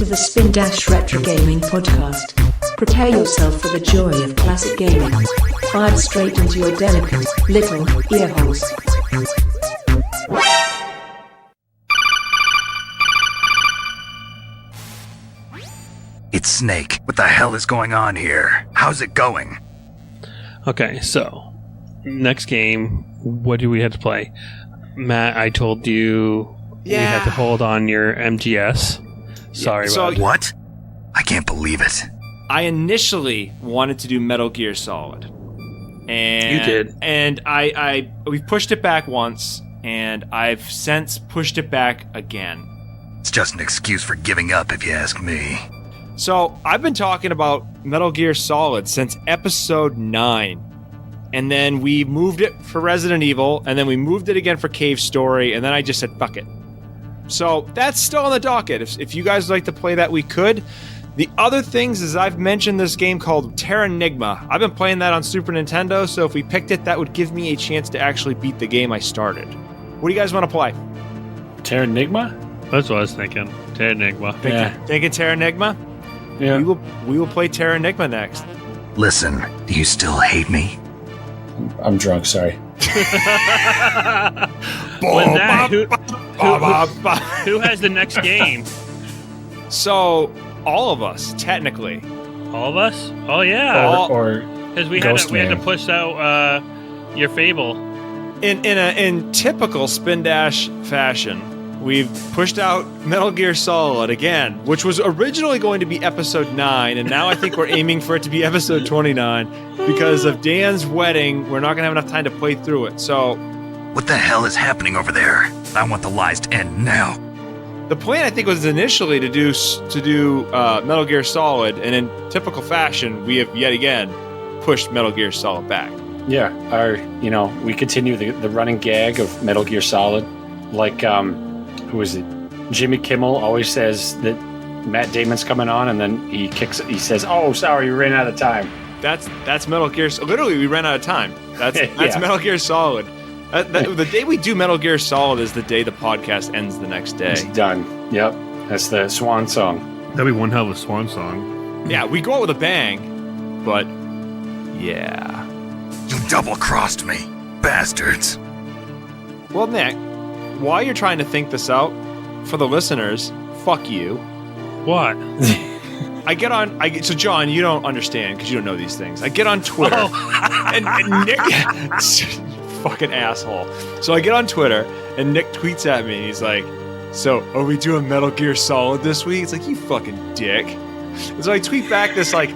the Spindash Retro Gaming Podcast. Prepare yourself for the joy of classic gaming. Fired straight into your delicate little ear holes. It's Snake. What the hell is going on here? How's it going? Okay, so next game, what do we have to play? Matt, I told you we had to hold on your MGS. Sorry about it. What? I can't believe it. I initially wanted to do Metal Gear Solid. And You did. And we pushed it back once, and I've since pushed it back again. It's just an excuse for giving up, if you ask me. So, I've been talking about Metal Gear Solid since episode 9. And then we moved it for Resident Evil, and then we moved it again for Cave Story, and then I just said, fuck it. So, that's still on the docket. If you guys would like to play that, we could. The other things is I've mentioned this game called Terranigma. I've been playing that on Super Nintendo, so if we picked it, that would give me a chance to actually beat the game I started. What do you guys want to play? Terranigma? That's what I was thinking. Terranigma. Thinking Terranigma? Yeah. We will play Terranigma next. Listen, do you still hate me? I'm drunk, sorry. With that, who has the next game? So, all of us, technically. All of us? Oh yeah. Or Because we had to push out your Fable. In typical Spindash fashion, we've pushed out Metal Gear Solid again, which was originally going to be episode 9, and now I think we're aiming for it to be episode 29. Because of Dan's wedding, we're not going to have enough time to play through it. So, What the hell is happening over there? I want the lies to end now. the plan I think was initially to do Metal Gear Solid, and in typical fashion, we have yet again pushed Metal Gear Solid back. yeah, we continue the running gag of Metal Gear Solid. Like, who is it? Jimmy Kimmel always says that Matt Damon's coming on, and then he says, "Oh, sorry, we ran out of time." That's Metal Gear. Literally, we ran out of time. That's Yeah. Metal Gear Solid. The day we do Metal Gear Solid is the day the podcast ends the next day. It's done. Yep, that's the swan song. That'd be one hell of a swan song. Yeah, we go out with a bang, but yeah. You double-crossed me, bastards. Well, Nick, while you're trying to think this out, for the listeners, fuck you. What? So John, you don't understand because you don't know these things. I get on Twitter, and Nick, fucking asshole. So I get on Twitter, and Nick tweets at me, and he's like, "So, are we doing Metal Gear Solid this week?" It's like, you fucking dick. And so I tweet back this like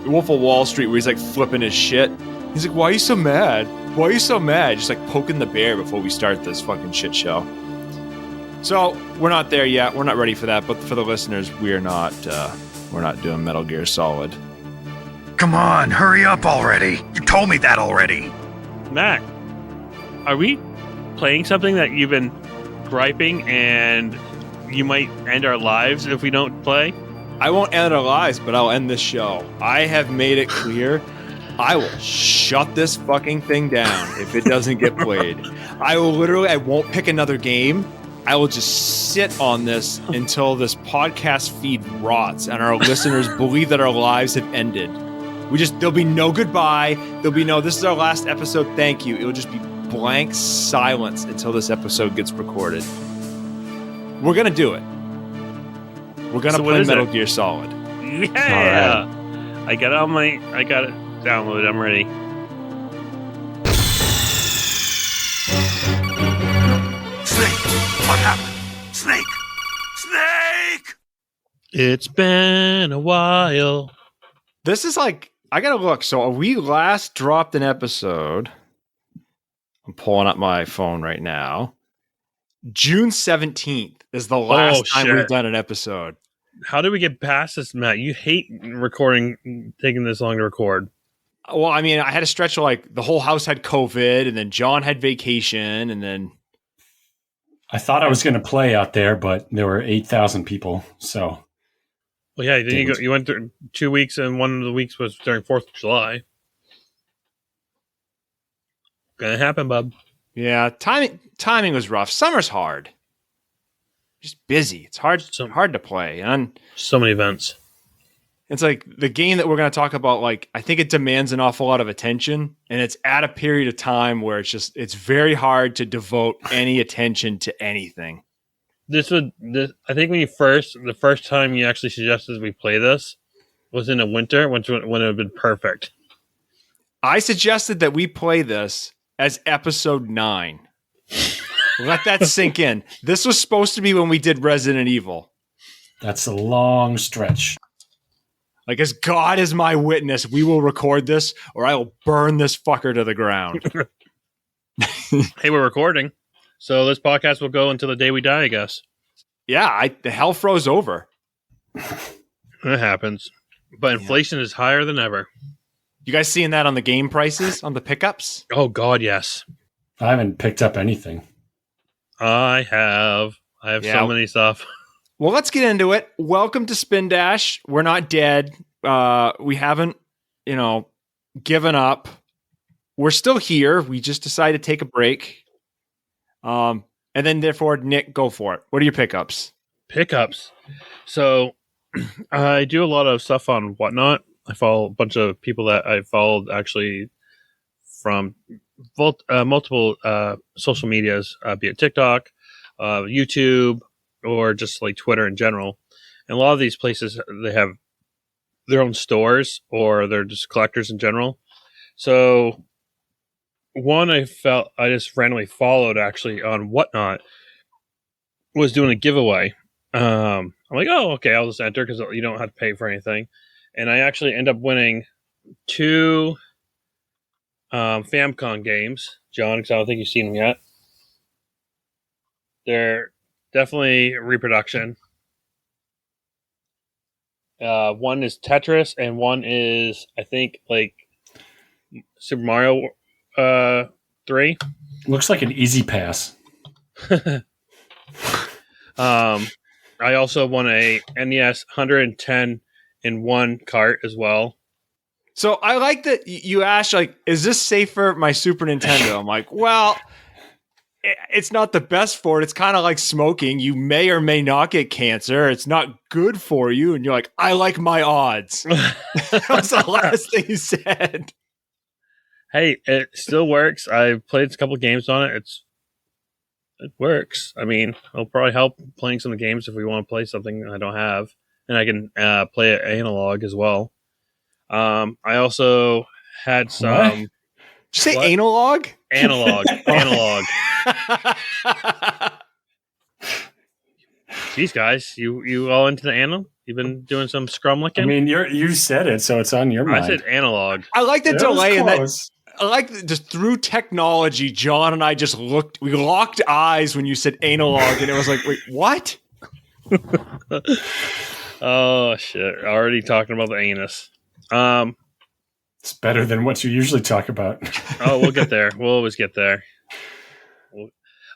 Wolf of Wall Street, where he's like flipping his shit. He's like, "Why are you so mad? Why are you so mad?" Just like poking the bear before we start this fucking shit show. So we're not there yet. We're not ready for that. But for the listeners, we're not doing Metal Gear Solid. Come on, hurry up already. You told me that already. Matt, are we playing something that you've been griping and you might end our lives if we don't play? I won't end our lives, but I'll end this show. I have made it clear. I will shut this fucking thing down if it doesn't get played. I won't pick another game. I will just sit on this until this podcast feed rots and our listeners believe that our lives have ended. There'll be no goodbye. There'll be no, this is our last episode, thank you. It'll just be blank silence until this episode gets recorded. We're going to do it. We're going to play Metal Gear Solid. Yeah! Right. I got it downloaded. I'm ready. Snake! What happened? Snake! Snake! It's been a while. This is like, I gotta look. So we last dropped an episode. I'm pulling up my phone right now. June 17th is the last time we've done an episode. How did we get past this, Matt? You hate recording, taking this long to record. Well, I mean, I had a stretch of like the whole house had COVID, and then John had vacation, and then I thought I was going to play out there, but there were 8,000 people, so. Well, yeah, then you went through 2 weeks, and one of the weeks was during 4th of July. Gonna happen, bub. Yeah, timing was rough. Summer's hard. just busy. It's hard So- hard to play. And So many events. it's like the game that we're going to talk about, like, I think it demands an awful lot of attention, and it's at a period of time where it's very hard to devote any attention to anything. I think the first time you actually suggested we play this was in the winter, when it would have been perfect. I suggested that we play this as episode 9. Let that sink in. This was supposed to be when we did Resident Evil. That's a long stretch. Like, as God is my witness, we will record this or I will burn this fucker to the ground. Hey, we're recording, so this podcast will go until the day we die, I guess. Yeah, the hell froze over. It happens. But inflation is higher than ever. You guys seeing that on the game prices, on the pickups? Oh, God, yes. I haven't picked up anything. I have Yeah. so many stuff. Well, let's get into it. Welcome to Spindash. We're not dead. We haven't, given up. We're still here. We just decided to take a break. And then, therefore, Nick, go for it. What are your pickups? Pickups. So I do a lot of stuff on Whatnot. I follow a bunch of people that I followed actually from multiple social medias, be it TikTok, YouTube, or just like Twitter in general. And a lot of these places, they have their own stores or they're just collectors in general. So one I just randomly followed actually on Whatnot was doing a giveaway. I'm like, oh, okay, I'll just enter because you don't have to pay for anything. And I actually end up winning 2 Famicom games, John, because I don't think you've seen them yet. They're definitely reproduction. One is Tetris, and one is, I think, like Super Mario 3. Looks like an easy pass. I also won a NES 110 in one cart as well. So I like that you asked, like, is this safe for my Super Nintendo? I'm like, well, it's not the best for it. It's kind of like smoking. You may or may not get cancer. It's not good for you. And you're like, I like my odds. That was the last thing you said. Hey, it still works. I played a couple games on it. It works. I mean, it'll probably help playing some of the games if we want to play something I don't have. And I can play it analog as well. I also had some... What? Did you say What? analog? Analog. Jeez, guys, you all into the analog? You've been doing some scrum licking? I mean, you said it, so it's on your mind. I said analog. I like the That was delay in that. close. I like that just through technology, John and I just we locked eyes when you said analog, and it was like, wait, what? Oh, shit. Already talking about the anus. It's better than what you usually talk about. Oh, we'll get there. We'll always get there.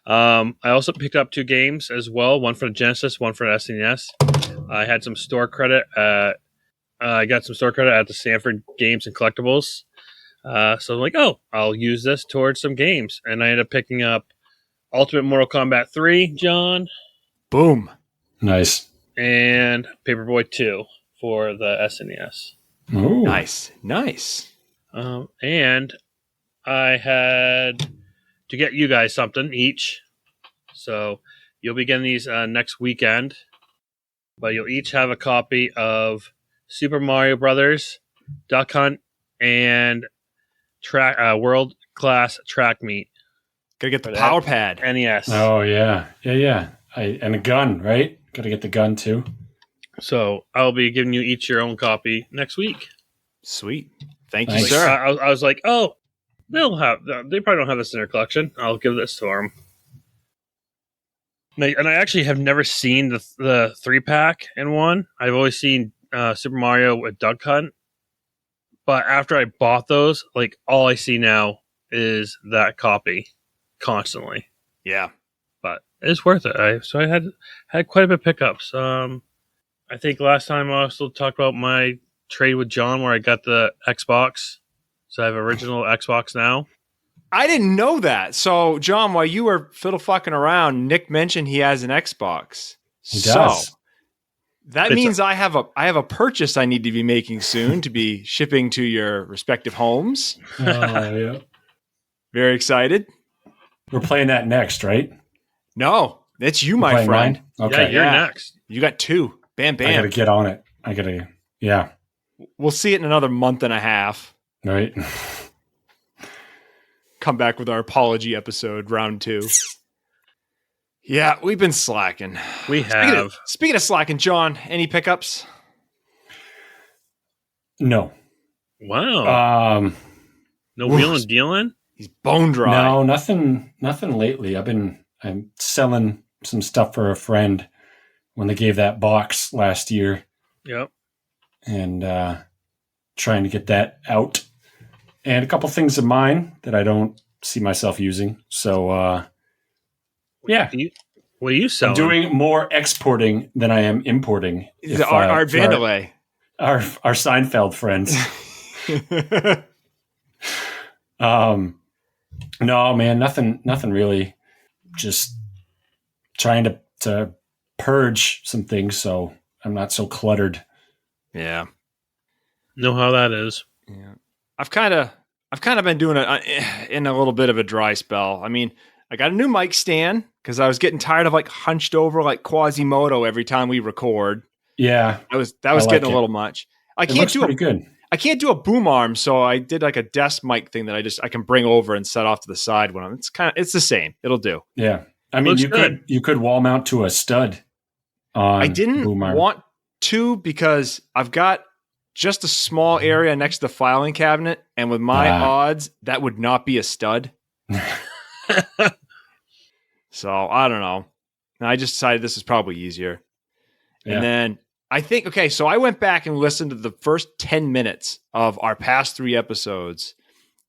I also picked up 2 games as well. One for the Genesis, one for the SNES. I had some store credit. I got some store credit at the Stanford Games and Collectibles. So I'm like, oh, I'll use this towards some games. And I ended up picking up Ultimate Mortal Kombat 3, John, Boom. Nice. and Paperboy 2 for the SNES. Ooh. Nice. And I had to get you guys something each. So you'll be getting these next weekend. But you'll each have a copy of Super Mario Brothers, Duck Hunt, and World Class Track Meet. Gotta get the For power that. pad. NES. Oh, yeah. And a gun, right? Got to get the gun, too. So I'll be giving you each your own copy next week. Sweet. Thank you, Thanks. sir. I was like, oh, they probably don't have this in their collection. I'll give this to them. And I actually have never seen the 3-pack in one. I've always seen Super Mario with Duck Hunt. But after I bought those, like, all I see now is that copy constantly. Yeah. But it's worth it. So I had quite a bit of pickups. I think last time I also talked about my trade with John where I got the Xbox. So I have original Xbox now. I didn't know that. So, John, while you were fiddle fucking around, Nick mentioned he has an Xbox. He does. So that means I have a purchase I need to be making soon to be shipping to your respective homes. Oh, yeah. Very excited. We're playing that next, right? No, it's you, We're my playing friend. mine? Okay. Yeah, you're next. You got 2. Bam, I got to bam. get on it. Yeah. We'll see it in another month and a half. Right. Come back with our apology episode, round 2. Yeah, we've been slacking. We have. Speaking of slacking, John, any pickups? No. Wow. No wheeling dealing? He's bone dry. No, nothing lately. I'm selling some stuff for a friend when they gave that box last year Yep. and trying to get that out. And a couple things of mine that I don't see myself using. So, yeah. What are you selling? I'm doing more exporting than I am importing. Our Vandalay. Our Seinfeld friends. No, man, nothing really. Just trying to purge some things so I'm not so cluttered. Yeah. Know how that is. Yeah. I've kind of been doing it in a little bit of a dry spell. I mean, I got a new mic stand because I was getting tired of like hunched over like Quasimodo every time we record. Yeah, that was getting a little much. I can't do a boom arm, so I did like a desk mic thing that I can bring over and set off to the side when it's the same. It'll do. Yeah, I mean you could wall mount to a stud. On I didn't boom arm. want to because I've got just a small area next to the filing cabinet, and with my odds, that would not be a stud. So I don't know. And I just decided this is probably easier. Yeah. And then I think, okay, so I went back and listened to the first 10 minutes of our past 3 episodes,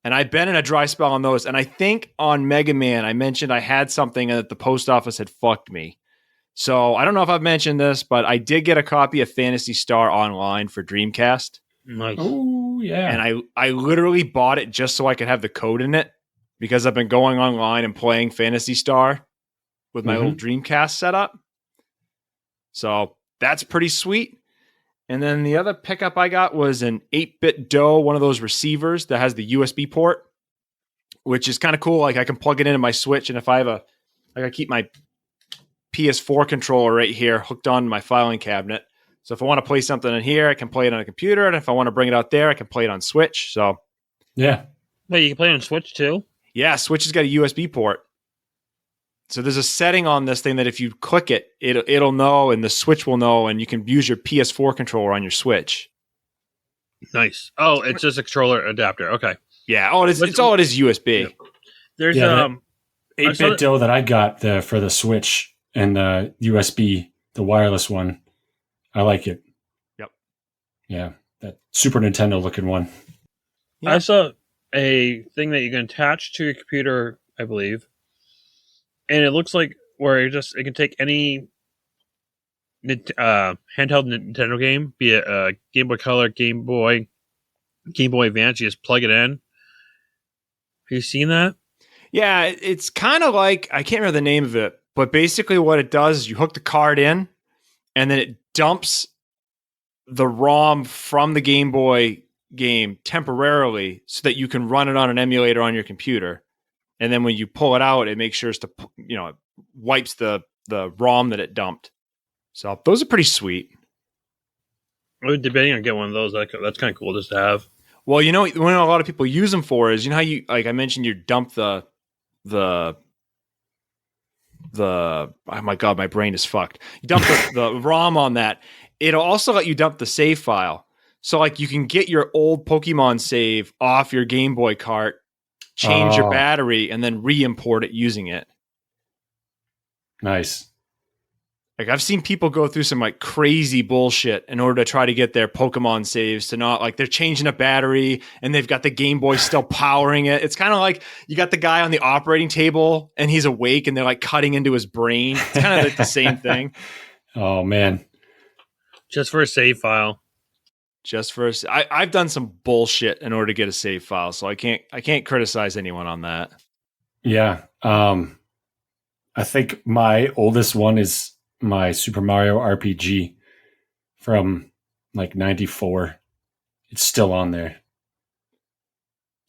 and I've been in a dry spell on those. And I think on Mega Man, I mentioned I had something and that the post office had fucked me. So I don't know if I've mentioned this, but I did get a copy of Phantasy Star Online for Dreamcast. Nice. Oh, yeah. And I literally bought it just so I could have the code in it because I've been going online and playing Phantasy Star with my little Dreamcast setup. So that's pretty sweet. And then the other pickup I got was an 8-bit DOE, one of those receivers that has the USB port, which is kind of cool. Like I can plug it into my Switch, and if I have I keep my PS4 controller right here hooked on my filing cabinet. So if I want to play something in here, I can play it on a computer, and if I want to bring it out there, I can play it on Switch. So yeah. Wait, you can play it on Switch too? Yeah, Switch has got a USB port. So there's a setting on this thing that if you click it, it'll know, and the Switch will know, and you can use your PS4 controller on your Switch. Nice. Oh, it's just a controller adapter. Okay. Yeah. Oh, it's all it is USB. Yeah. There's 8-bit DOE that I got for the Switch and the USB, the wireless one. I like it. Yep. Yeah, that Super Nintendo looking one. Yeah. I saw a thing that you can attach to your computer, I believe. And it looks like where it can take any handheld Nintendo game, be it Game Boy Color, Game Boy Advance. You just plug it in. Have you seen that? Yeah, it's kind of like, I can't remember the name of it, but basically what it does is you hook the card in, and then it dumps the ROM from the Game Boy game temporarily so that you can run it on an emulator on your computer. And then when you pull it out, it makes sure it wipes the ROM that it dumped. So those are pretty sweet. I'm debating on getting one of those. That's kind of cool just to have. Well, what a lot of people use them for is, how you, like I mentioned, you dump the oh my God, my brain is fucked. You dump the ROM on that. It'll also let you dump the save file. So like you can get your old Pokemon save off your Game Boy cart, change your battery, and then re-import it using it. Nice. Like I've seen people go through some like crazy bullshit in order to try to get their Pokemon saves to not, like, they're changing a battery and they've got the Game Boy still powering it. It's kind of like you got the guy on the operating table and he's awake and they're like cutting into his brain. It's kind of like the same thing. Oh man. Just for a save file. I've done some bullshit in order to get a save file, so I can't criticize anyone on that. Yeah. I think my oldest one is my Super Mario RPG from like 94. It's still on there.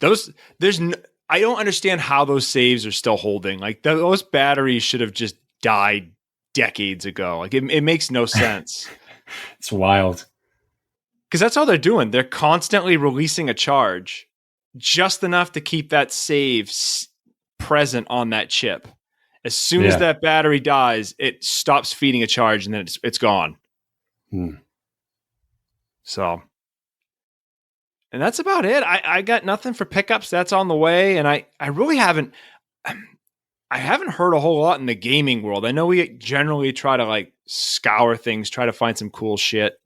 I don't understand how those saves are still holding. Like those batteries should have just died decades ago. Like it makes no sense. It's wild. Because that's all they're doing. They're constantly releasing a charge just enough to keep that save present on that chip. As soon as that battery dies, it stops feeding a charge and then it's gone. So, and that's about it. I got nothing for pickups. That's on the way. And I really haven't heard a whole lot in the gaming world. I know we generally try to like scour things, try to find some cool shit.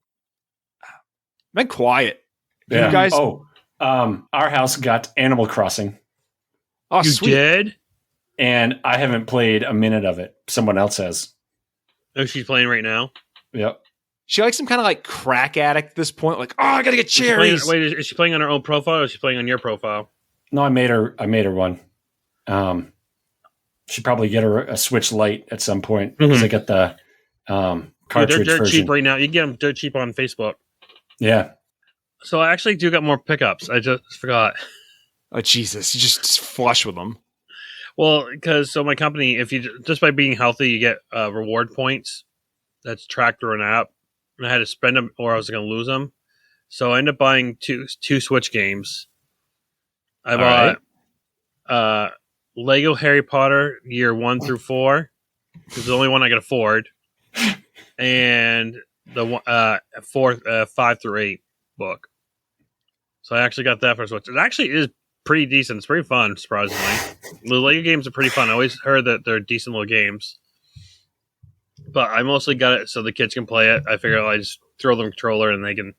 Been quiet. Yeah. You guys. Our house got Animal Crossing. Oh, You sweet. did? And I haven't played a minute of it. Someone else has. Oh, she's playing right now? Yep. She like some kind of like crack addict at this point. Like, oh, I gotta get cherries. Is she playing on her own profile or is she playing on your profile? No, I made her one. Should probably get her a Switch Lite at some point because I got the cartridge They're version. cheap right now. You can get them dirt cheap on Facebook. Yeah. So I actually do got more pickups. I just forgot. Oh, Jesus. You just flush with them. Well, because my company, if you just by being healthy, you get reward points that's tracked through an app, and I had to spend them or I was going to lose them. So I ended up buying two Switch games. I bought Lego Harry Potter Year 1 through 4. It's the only one I could afford, and the fourth 5 through 8 book. So I actually got that for Switch. It actually is pretty decent. It's pretty fun, surprisingly. The Lego games are pretty fun. I always heard that they're decent little games. But I mostly got it so the kids can play it. I figure I just throw them a controller and they can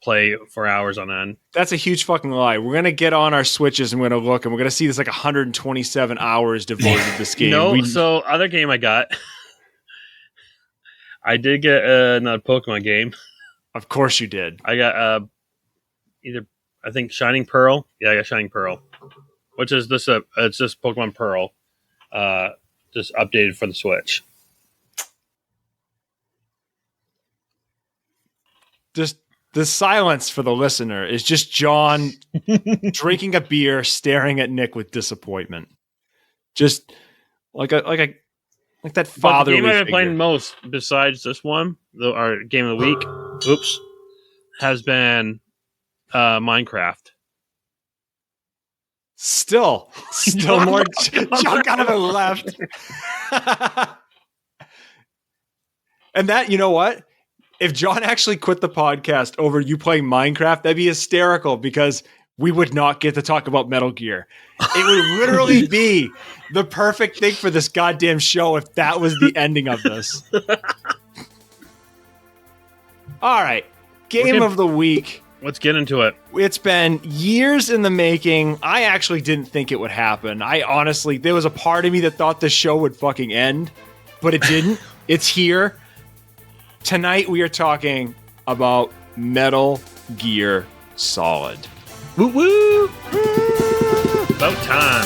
play for hours on end. That's a huge fucking lie. We're going to get on our Switches and we're going to look and we're going to see there's like 127 hours devoted to this game. So other game I got, I did get another Pokemon game. Of course you did. I got I think Shining Pearl. Yeah, I got Shining Pearl, which is this. It's just Pokemon Pearl, just updated for the Switch. Just the silence for the listener is just John drinking a beer, staring at Nick with disappointment. Just like that fatherly. But the game I've been figure. playing most, besides this one, our game of the week, has been Minecraft. Still more. John kind of left. And that, you know what? If John actually quit the podcast over you playing Minecraft, that'd be hysterical because we would not get to talk about Metal Gear. It would literally be the perfect thing for this goddamn show if that was the ending of this. All right. Game of the week. Let's get into it. It's been years in the making. I actually didn't think it would happen. There was a part of me that thought this show would fucking end, but it didn't. It's here. Tonight we are talking about Metal Gear Solid. Woo woo! About time.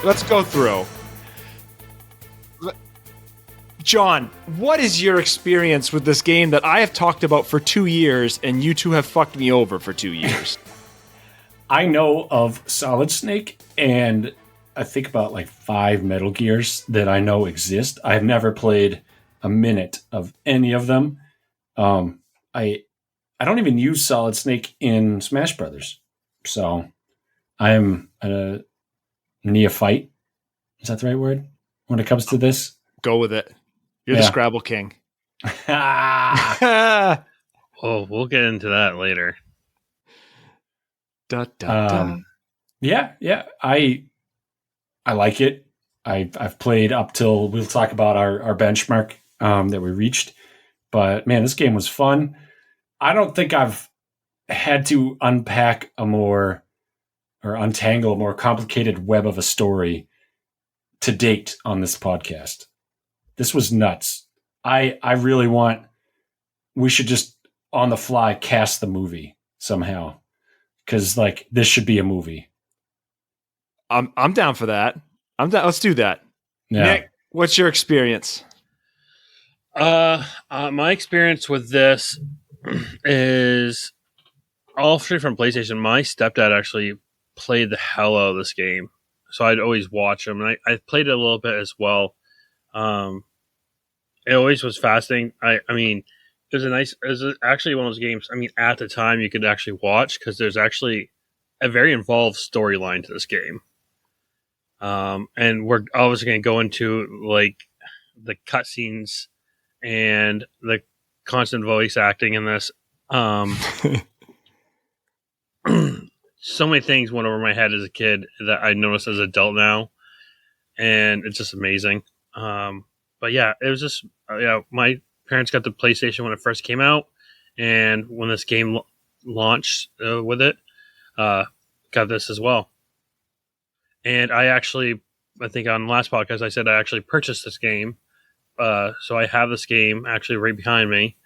Let's go through. John, what is your experience with this game that I have talked about for 2 years and you two have fucked me over for 2 years? I know of Solid Snake and I think about like 5 Metal Gears that I know exist. I've never played a minute of any of them. I don't even use Solid Snake in Smash Brothers. So I'm a neophyte. Is that the right word when it comes to this? Go with it. You're the Yeah. Scrabble king. Oh, we'll get into that later. Da, da, da. Yeah. I like it. I've played up till we'll talk about our benchmark that we reached. But man, this game was fun. I don't think I've had to unpack untangle a more complicated web of a story to date on this podcast. This was nuts. I really want, we should just on the fly cast the movie somehow. Cause like this should be a movie. I'm down for that. I'm down. Let's do that. Yeah. Nick, what's your experience? My experience with this is all straight from PlayStation. My stepdad actually played the hell out of this game, so I'd always watch him, and I played it a little bit as well. It always was fascinating. I mean, it was actually one of those games. I mean, at the time you could actually watch because there's actually a very involved storyline to this game. And we're obviously going to go into like the cutscenes and the constant voice acting in this. So many things went over my head as a kid that I noticed as an adult now, and it's just amazing. But yeah, it was just my parents got the PlayStation when it first came out, and when this game launched with it, got this as well. And I think on the last podcast I said I actually purchased this game, so I have this game actually right behind me.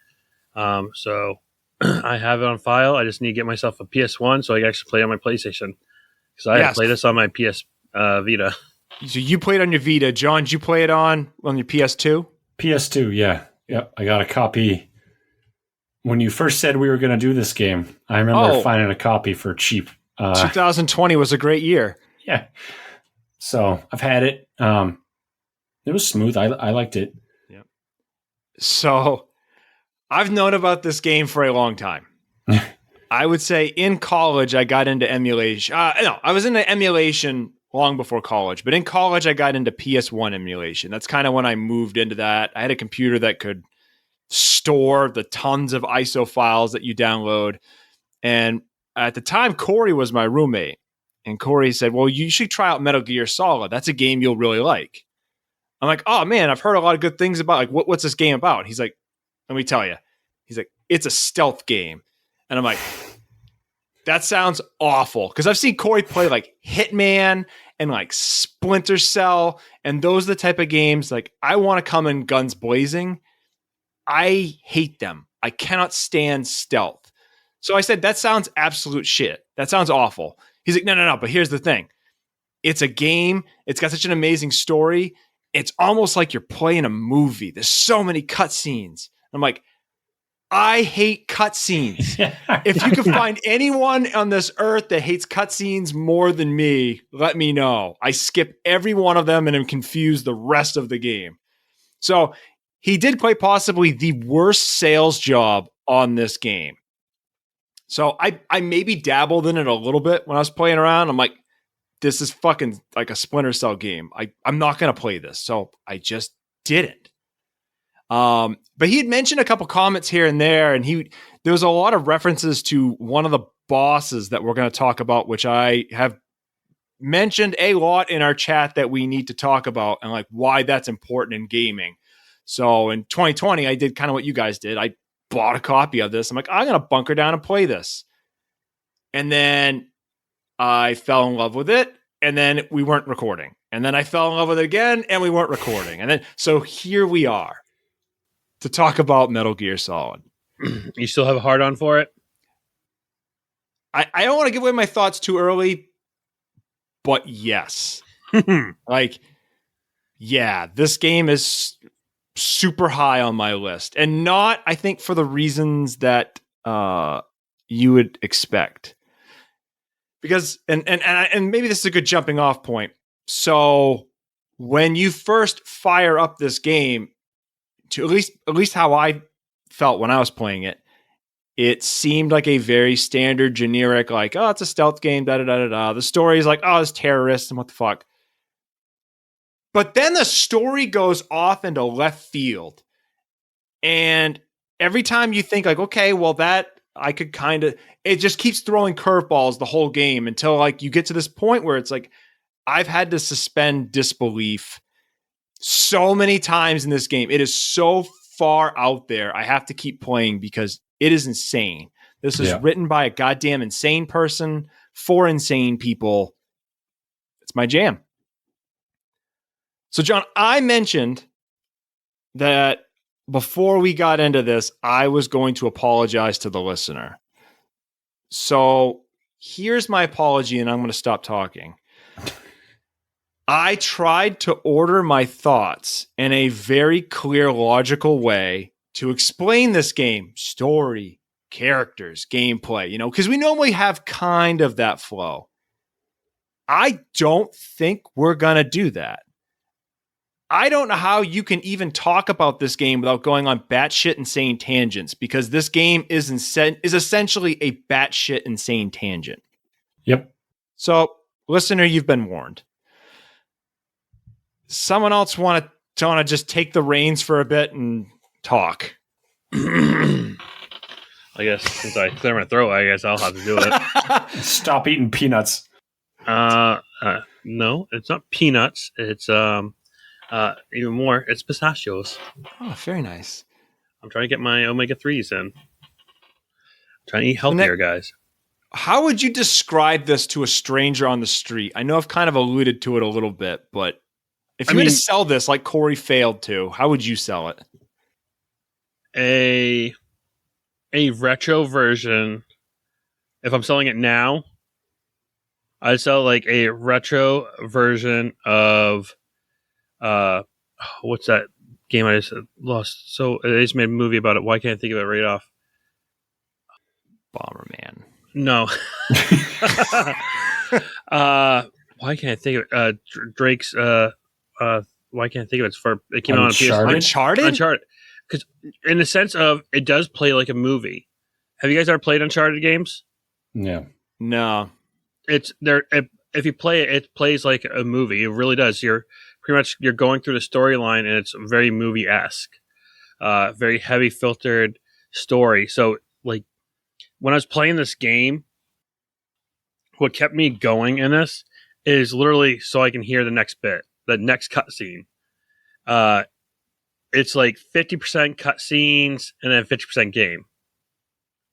So I have it on file. I just need to get myself a PS1 so I can actually play on my PlayStation because I had to play this on my PS Vita. So you played on your Vita. John, did you play it on your PS2? PS2, yeah. Yep. I got a copy. When you first said we were going to do this game, I remember finding a copy for cheap. 2020 was a great year. Yeah. So I've had it. It was smooth. I liked it. Yeah. So I've known about this game for a long time. I would say in college, I got into emulation. No, I was into emulation long before college, but in college, I got into PS1 emulation. That's kind of when I moved into that. I had a computer that could store the tons of ISO files that you download. And at the time, Corey was my roommate. And Corey said, well, you should try out Metal Gear Solid. That's a game you'll really like. I'm like, oh man, I've heard a lot of good things about, like, what's this game about? He's like, let me tell you. He's like, it's a stealth game. And I'm like, that sounds awful. Because I've seen Corey play like Hitman and like Splinter Cell. And those are the type of games, like, I want to come in guns blazing. I hate them. I cannot stand stealth. So I said, that sounds absolute shit. That sounds awful. He's like, no. But here's the thing. It's a game. It's got such an amazing story. It's almost like you're playing a movie. There's so many cutscenes. I'm like, I hate cutscenes. If you can find anyone on this earth that hates cutscenes more than me, let me know. I skip every one of them and am confused the rest of the game. So he did quite possibly the worst sales job on this game. So I maybe dabbled in it a little bit when I was playing around. I'm like, this is fucking like a Splinter Cell game. I'm not going to play this. So I just didn't. But he had mentioned a couple comments here and there, and there was a lot of references to one of the bosses that we're going to talk about, which I have mentioned a lot in our chat that we need to talk about and like why that's important in gaming. So in 2020, I did kind of what you guys did. I bought a copy of this. I'm like, I'm going to bunker down and play this. And then I fell in love with it. And then we weren't recording. And then I fell in love with it again and we weren't recording. And then, so here we are to talk about Metal Gear Solid. You still have a hard on for it? I don't want to give away my thoughts too early, but yes. Like, yeah, this game is super high on my list, and not, I think, for the reasons that you would expect. Because, and maybe this is a good jumping off point. So when you first fire up this game, to at least how I felt when I was playing it, it seemed like a very standard, generic, like, oh, it's a stealth game, da da da da da. The story is like, oh, it's terrorists and what the fuck. But then the story goes off into left field. And every time you think like, okay, well that I could kind of, it just keeps throwing curveballs the whole game until like you get to this point where it's like, I've had to suspend disbelief so many times in this game. It is so far out there. I have to keep playing because it is insane. This is written by a goddamn insane person for insane people. It's my jam. So, John, I mentioned that before we got into this, I was going to apologize to the listener. So here's my apology, and I'm going to stop talking. I tried to order my thoughts in a very clear, logical way to explain this game, story, characters, gameplay, because we normally have kind of that flow. I don't think we're going to do that. I don't know how you can even talk about this game without going on batshit insane tangents, because this game is essentially a batshit insane tangent. Yep. So, listener, you've been warned. Someone else want to just take the reins for a bit and talk. I guess since I clear my throat, I guess I'll have to do it. Stop eating peanuts. No, it's not peanuts. It's even more, it's pistachios. Oh, very nice. I'm trying to get my omega-3s in. I'm trying to eat healthier, guys. How would you describe this to a stranger on the street? I know I've kind of alluded to it a little bit, but if you were to sell this like Corey failed to, how would you sell it? A retro version. If I'm selling it now, I'd sell like a retro version of what's that game I just lost? So they just made a movie about it. Why can't I think of it right off? Bomberman. No. Why can't I think of it? Drake's why can't I think of it? It came out on PS4. Uncharted? Because in the sense of it does play like a movie. Have you guys ever played Uncharted games? Yeah. No. It's there. If you play it, it plays like a movie. It really does. You're going through the storyline, and it's very movie-esque. Very heavy filtered story. So, like, when I was playing this game, what kept me going in this is literally so I can hear the next bit, the next cutscene. It's like 50% cutscenes and then 50% game.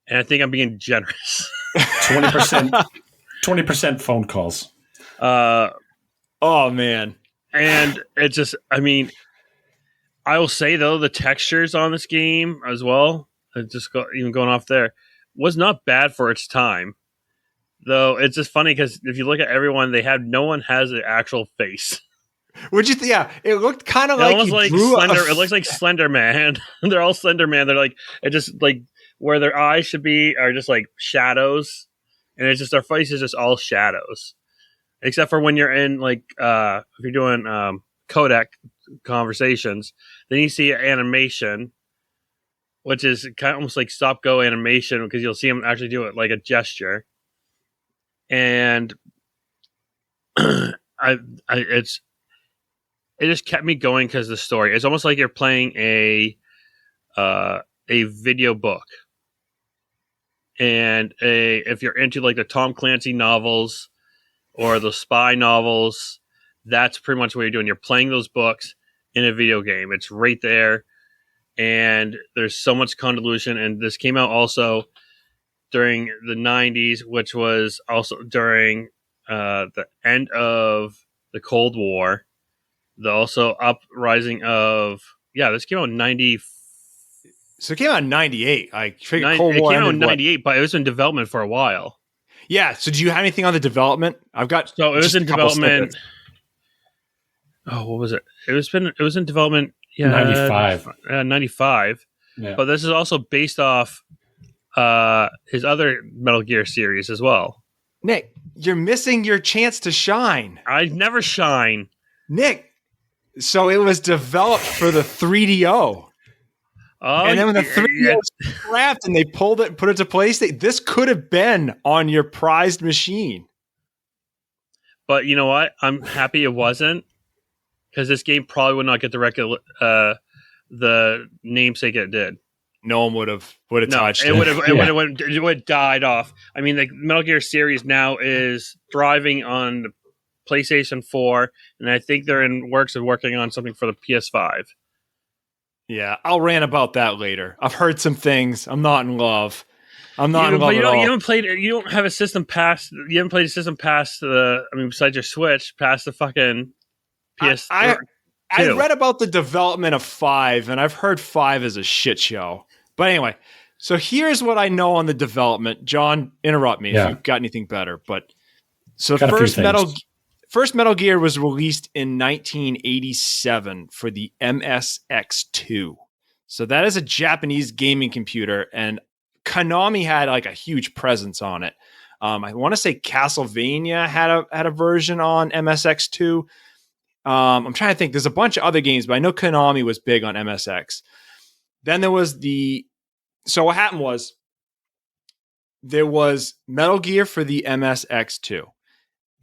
And I think I'm being generous. 20% phone calls. Oh, man. And it's just, I mean, I will say, though, the textures on this game as well, even going off there, was not bad for its time. Though it's just funny because if you look at everyone, no one has an actual face. Would you? Yeah, it looked kind of like almost like Slender. It looks like Slender Man. They're all Slender Man. They're like, it just like where their eyes should be are just like shadows, and it's just their face is just all shadows, except for when you're in like if you're doing codec conversations, then you see animation, which is kind of almost like stop go animation because you'll see them actually do it like a gesture, and it just kept me going because of the story. It's almost like you're playing a video book. And if you're into like the Tom Clancy novels or the spy novels, that's pretty much what you're doing. You're playing those books in a video game. It's right there. And there's so much convolution. And this came out also during the 90s, which was also during the end of the Cold War. The also uprising of this came out in 90. So it came out in 98. I figured Cold War. It came out in 98, but it was in development for a while. Yeah. So do you have anything on the development? I've got. So it was in development. Oh, what was it? It was in development. Yeah, 95. 95. Yeah. But this is also based off his other Metal Gear series as well. Nick, you're missing your chance to shine. I never shine. Nick. So it was developed for the 3DO. Oh, and then when the 3DO was scrapped and they pulled it and put it to PlayStation, this could have been on your prized machine. But you know what? I'm happy it wasn't. because this game probably would not get the namesake it did. No one would have touched it. It would have died off. I mean, the Metal Gear series now is thriving on the PlayStation 4, and I think they're in works of working on something for the PS5. Yeah, I'll rant about that later. I've heard some things. I'm not in love. I'm not in love at all. You haven't played. You don't have a system past. You haven't played a system past the. I mean, besides your Switch, past the fucking PS. I read about the development of 5, and I've heard 5 is a shit show. But anyway, so here's what I know on the development. John, interrupt me if you've got anything better. But so first Metal Gear was released in 1987 for the MSX2. So that is a Japanese gaming computer, and Konami had like a huge presence on it. I want to say Castlevania had a version on MSX2. I'm trying to think. There's a bunch of other games, but I know Konami was big on MSX. Then there was so what happened was there was Metal Gear for the MSX2.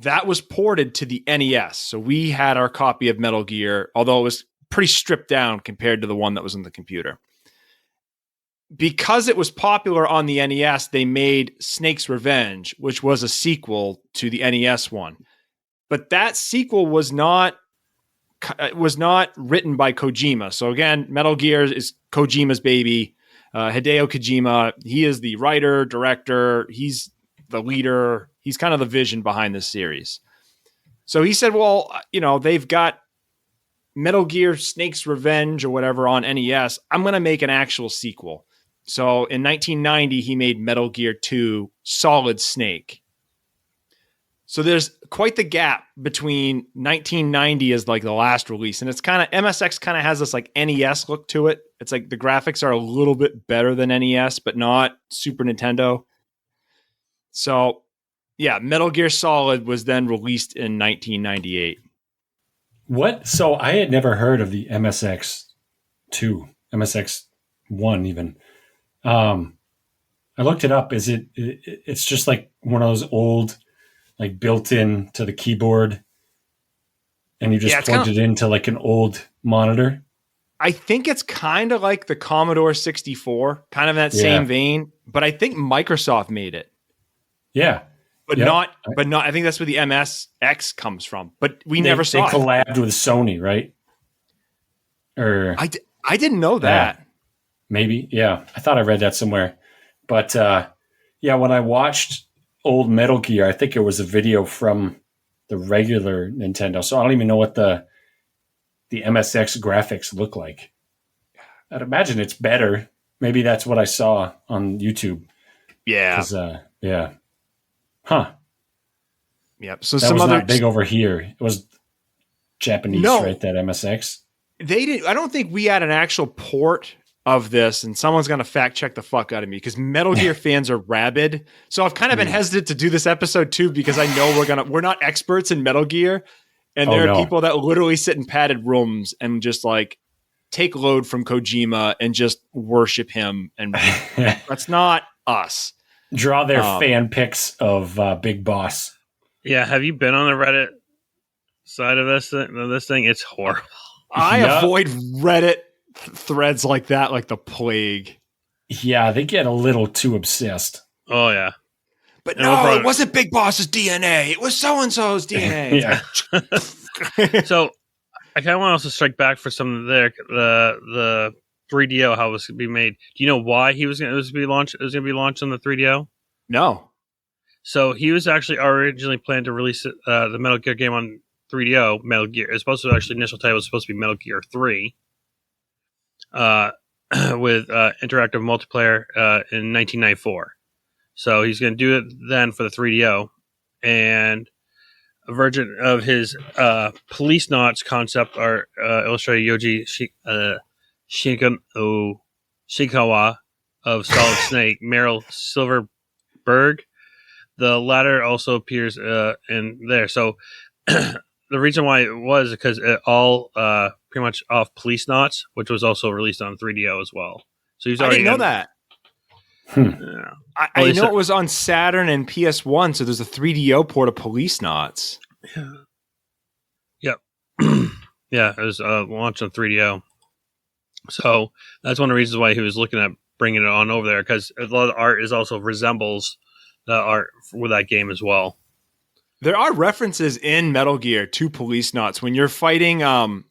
That was ported to the NES. So we had our copy of Metal Gear, although it was pretty stripped down compared to the one that was in the computer. Because it was popular on the NES, they made Snake's Revenge, which was a sequel to the NES one. But that sequel was not written by Kojima. So again, Metal Gear is Kojima's baby. Hideo Kojima, he is the writer, director. He's the leader. He's kind of the vision behind this series. So he said, well, they've got Metal Gear Snake's Revenge or whatever on NES. I'm going to make an actual sequel. So in 1990, he made Metal Gear 2 Solid Snake. So there's quite the gap between 1990 as like the last release. And it's kind of, MSX kind of has this like NES look to it. It's like the graphics are a little bit better than NES, but not Super Nintendo. So yeah, Metal Gear Solid was then released in 1998. What? So I had never heard of the MSX2, MSX1 even. I looked it up. It's just like one of those old, like built in to the keyboard, and you just plugged it into like an old monitor. I think it's kind of like the Commodore 64, kind of in that same vein, but I think Microsoft made it. Yeah. But not, I think that's where the MSX comes from, but we never saw it. They collabed with Sony, right? Or I didn't know that. Maybe. Yeah. I thought I read that somewhere, but when I watched old Metal Gear, I think it was a video from the regular Nintendo. So I don't even know what the MSX graphics look like. I'd imagine it's better. Maybe that's what I saw on YouTube. Yeah. Yeah. Huh. Yep. So that some was other not big over here. It was Japanese, right? That MSX. They didn't. I don't think we had an actual port of this, and someone's going to fact check the fuck out of me because Metal Gear fans are rabid. So I've kind of been hesitant to do this episode too because I know we're not experts in Metal Gear, and there are people that literally sit in padded rooms and just like take load from Kojima and just worship him, and that's not us. Draw their fan pics of Big Boss. Yeah, have you been on the Reddit side of this thing? It's horrible. I avoid Reddit threads like that like the plague. Yeah, they get a little too obsessed. Oh yeah, but no, it wasn't Big Boss's DNA. It was so and so's DNA. Yeah. So I kind of want to also strike back for some of the 3DO, how it was going to be made. Do you know why it was going to be launched? It was going to be launched on the 3DO. No. So he was actually originally planned to release the Metal Gear game on 3DO. Metal Gear. It's supposed to actually initial title was supposed to be Metal Gear 3. With interactive multiplayer in 1994. So he's going to do it then for the 3DO, and a version of his police knots concept are illustrated Yoji Shikawa of Solid Snake, Meryl Silverberg. The latter also appears in there. So the reason why it was because it all pretty much off Police Knots, which was also released on 3DO as well. So he's already I didn't know that. Yeah. I know it was on Saturn and PS1, so there's a 3DO port of Police Knots. Yep. Yeah, it was launched on 3DO. So that's one of the reasons why he was looking at bringing it on over there, because a lot of the art is also resembles the art with that game as well. There are references in Metal Gear to police knots when you're fighting the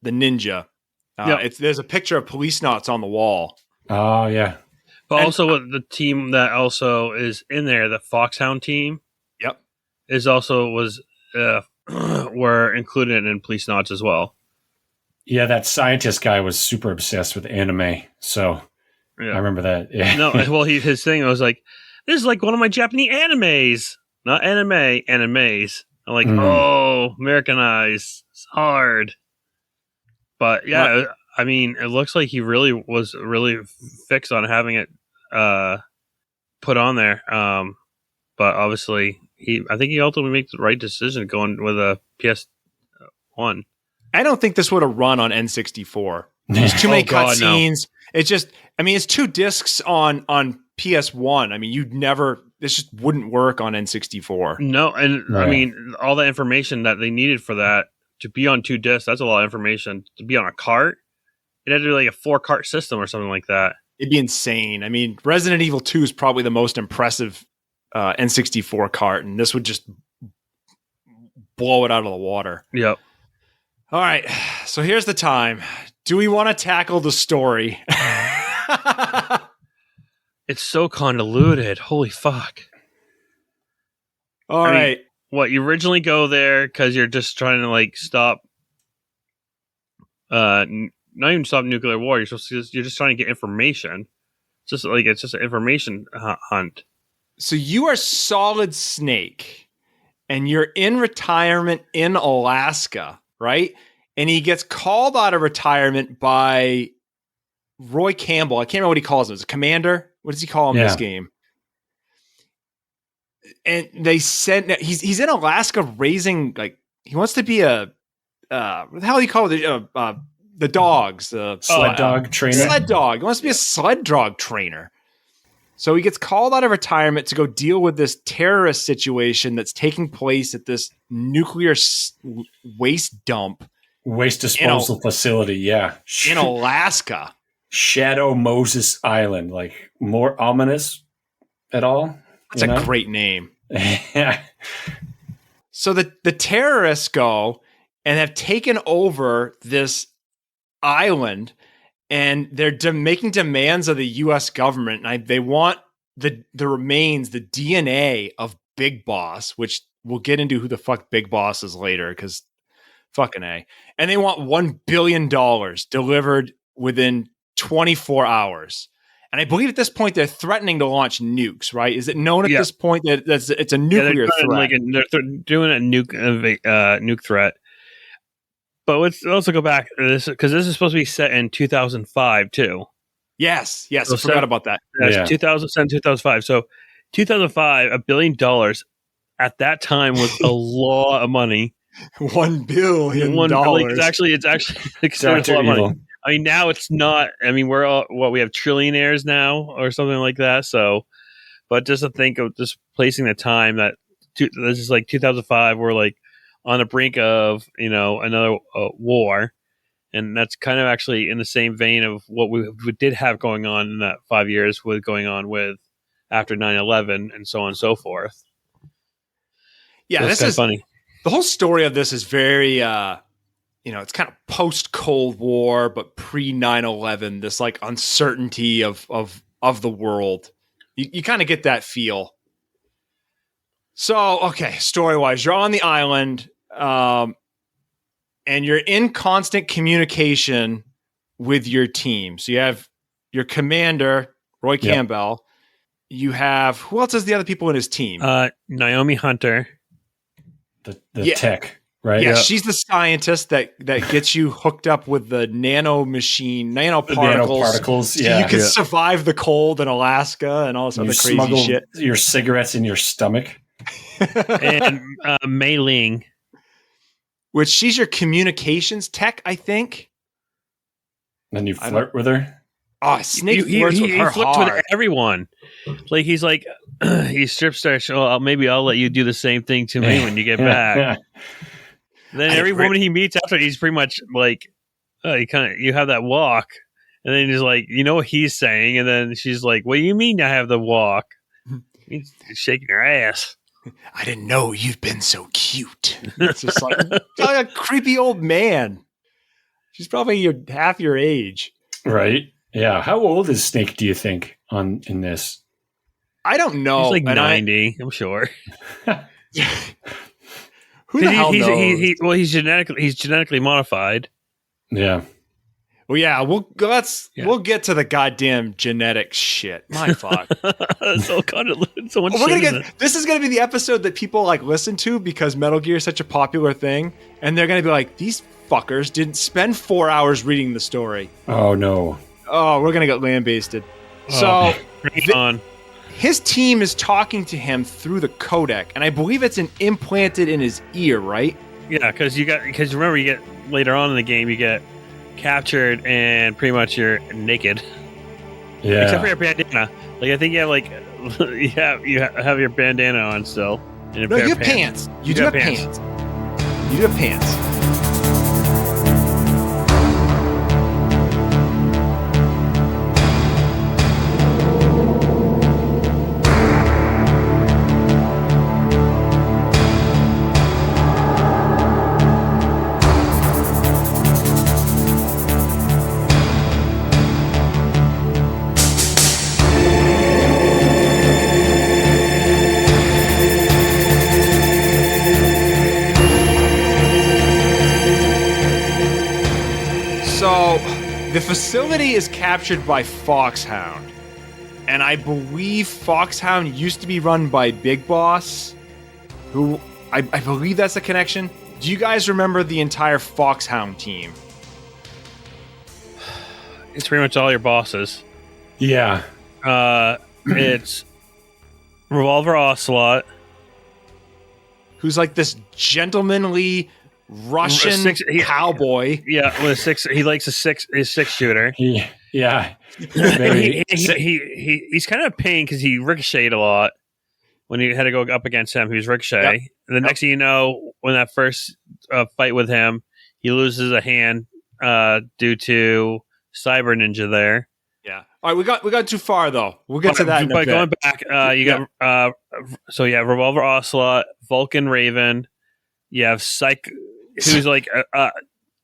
ninja. There's a picture of police knots on the wall. Oh yeah. But also with the team that also is in there, the Foxhound team. Yep. Is also was were included in police knots as well. Yeah, that scientist guy was super obsessed with anime, so I remember that. Yeah. No, well, his thing was like, "This is like one of my Japanese animes, not anime, animes." I'm like, "Oh, Americanized, it's hard." But yeah, I mean, it looks like he really was fixed on having it put on there. But obviously, I think he ultimately made the right decision going with a PS1. I don't think this would have run on N64. There's too many cutscenes. No. It's just, I mean, it's 2 discs on PS1. I mean, this just wouldn't work on N64. No, and right. I mean, all the information that they needed for that to be on 2 discs, that's a lot of information. To be on a cart, it had to be like a 4-cart system or something like that. It'd be insane. I mean, Resident Evil 2 is probably the most impressive N64 cart, and this would just blow it out of the water. Yep. All right, so here's the time. Do we want to tackle the story? It's so convoluted. Holy fuck. All right. What, you originally go there because you're just trying to like stop not even stop nuclear war, you're just trying to get information. It's just an information hunt. So you are Solid Snake and you're in retirement in Alaska, right? And he gets called out of retirement by Roy Campbell. I can't remember what he calls him. Is it commander? What does he call him in this game? And they said he's in Alaska raising, like, he wants to be what the hell do you call it? The dogs. Sled dog trainer. Sled dog. He wants to be a sled dog trainer. So he gets called out of retirement to go deal with this terrorist situation that's taking place at this nuclear waste dump. Waste disposal facility, yeah. In Alaska. Shadow Moses Island. Like, more ominous at all? That's a great name. So the terrorists go and have taken over this island, and they're making demands of the U.S. government. And they want the remains, the DNA of Big Boss, which we'll get into who the fuck Big Boss is later, because fucking A. And they want $1 billion delivered within 24 hours. And I believe at this point they're threatening to launch nukes, right? Is it known at this point that it's a nuclear threat? They're doing a nuke threat. But let's also go back to this, because this is supposed to be set in 2005 too. Yes, so I forgot about that. 2007, 2005. So 2005, $1 billion at that time was a lot of money. $1 billion. It's actually considered a lot of money. I mean, now it's not. I mean, we're all we have trillionaires now or something like that. So, but just to think of just placing the time that this is like 2005, we're like on the brink of another war, and that's kind of actually in the same vein of what we did have going on in that 5 years with going on with after 9/11 and so on and so forth. Yeah, so this is funny. The whole story of this is very. It's kind of post-Cold War, but pre-9/11, this like uncertainty of the world. You kind of get that feel. So, okay, story-wise, you're on the island, and you're in constant communication with your team. So you have your commander, Roy Campbell. You have, who else is the other people in his team? Naomi Hunter. The tech. Right. Yeah, she's the scientist that gets you hooked up with the nanoparticles. So you can survive the cold in Alaska and all this other crazy shit. Your cigarettes in your stomach. And Mei Ling, which she's your communications tech, I think. And you flirt with her. Oh, Snake flirts with her flirts hard. with everyone. Like he's like he strip search. Well, maybe I'll let you do the same thing to me when you get back. Then every woman he meets after, he's pretty much like, you have that walk, and then he's like, you know what he's saying, and then she's like, what do you mean I have the walk? He's shaking her ass. I didn't know you've been so cute. It's just like a creepy old man. She's probably half your age. Right. Yeah. How old is Snake, do you think, in this? I don't know. He's like 90, I'm sure. Who the hell knows? He's genetically modified. Yeah. Well, yeah, we'll get to the goddamn genetic shit. My fuck. So much this is gonna be the episode that people like listen to because Metal Gear is such a popular thing, and they're gonna be like, these fuckers didn't spend 4 hours reading the story. Oh no. Oh, we're gonna get lambasted. So bring on. His team is talking to him through the codec, and I believe it's implanted in his ear, right? Yeah, because remember, you get later on in the game, you get captured and pretty much you're naked. Yeah. Except for your bandana. Like I think you have you have your bandana on still. And No, you have pants. You do have pants. You do have pants. The facility is captured by Foxhound, and I believe Foxhound used to be run by Big Boss, who I believe that's the connection. Do you guys remember the entire Foxhound team? It's pretty much all your bosses. Yeah. It's Revolver Ocelot, who's like this gentlemanly Russian cowboy. Yeah, with he likes his six shooter. Yeah. He's kind of a pain because he ricocheted a lot when you had to go up against him. He was ricochet. Yep. And the next thing you know, when that first fight with him, he loses a hand due to Cyber Ninja there. Yeah. All right, we got too far though. We'll get to that. But going back, you got Revolver Ocelot, Vulcan Raven. You have Psych. Who's like,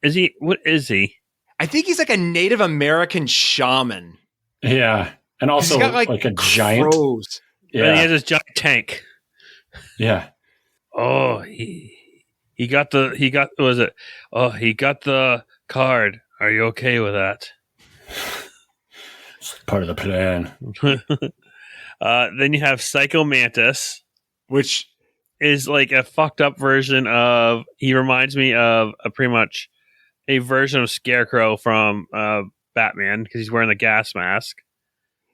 is he? What is he? I think he's like a Native American shaman. Yeah, and also got, like a giant. Crows. Yeah, and he has this giant tank. Yeah. Oh, he got what was it? Oh, he got the card. Are you okay with that? It's part of the plan. Then you have Psycho Mantis, which is like a fucked up version of. He reminds me of pretty much a version of Scarecrow from Batman because he's wearing the gas mask.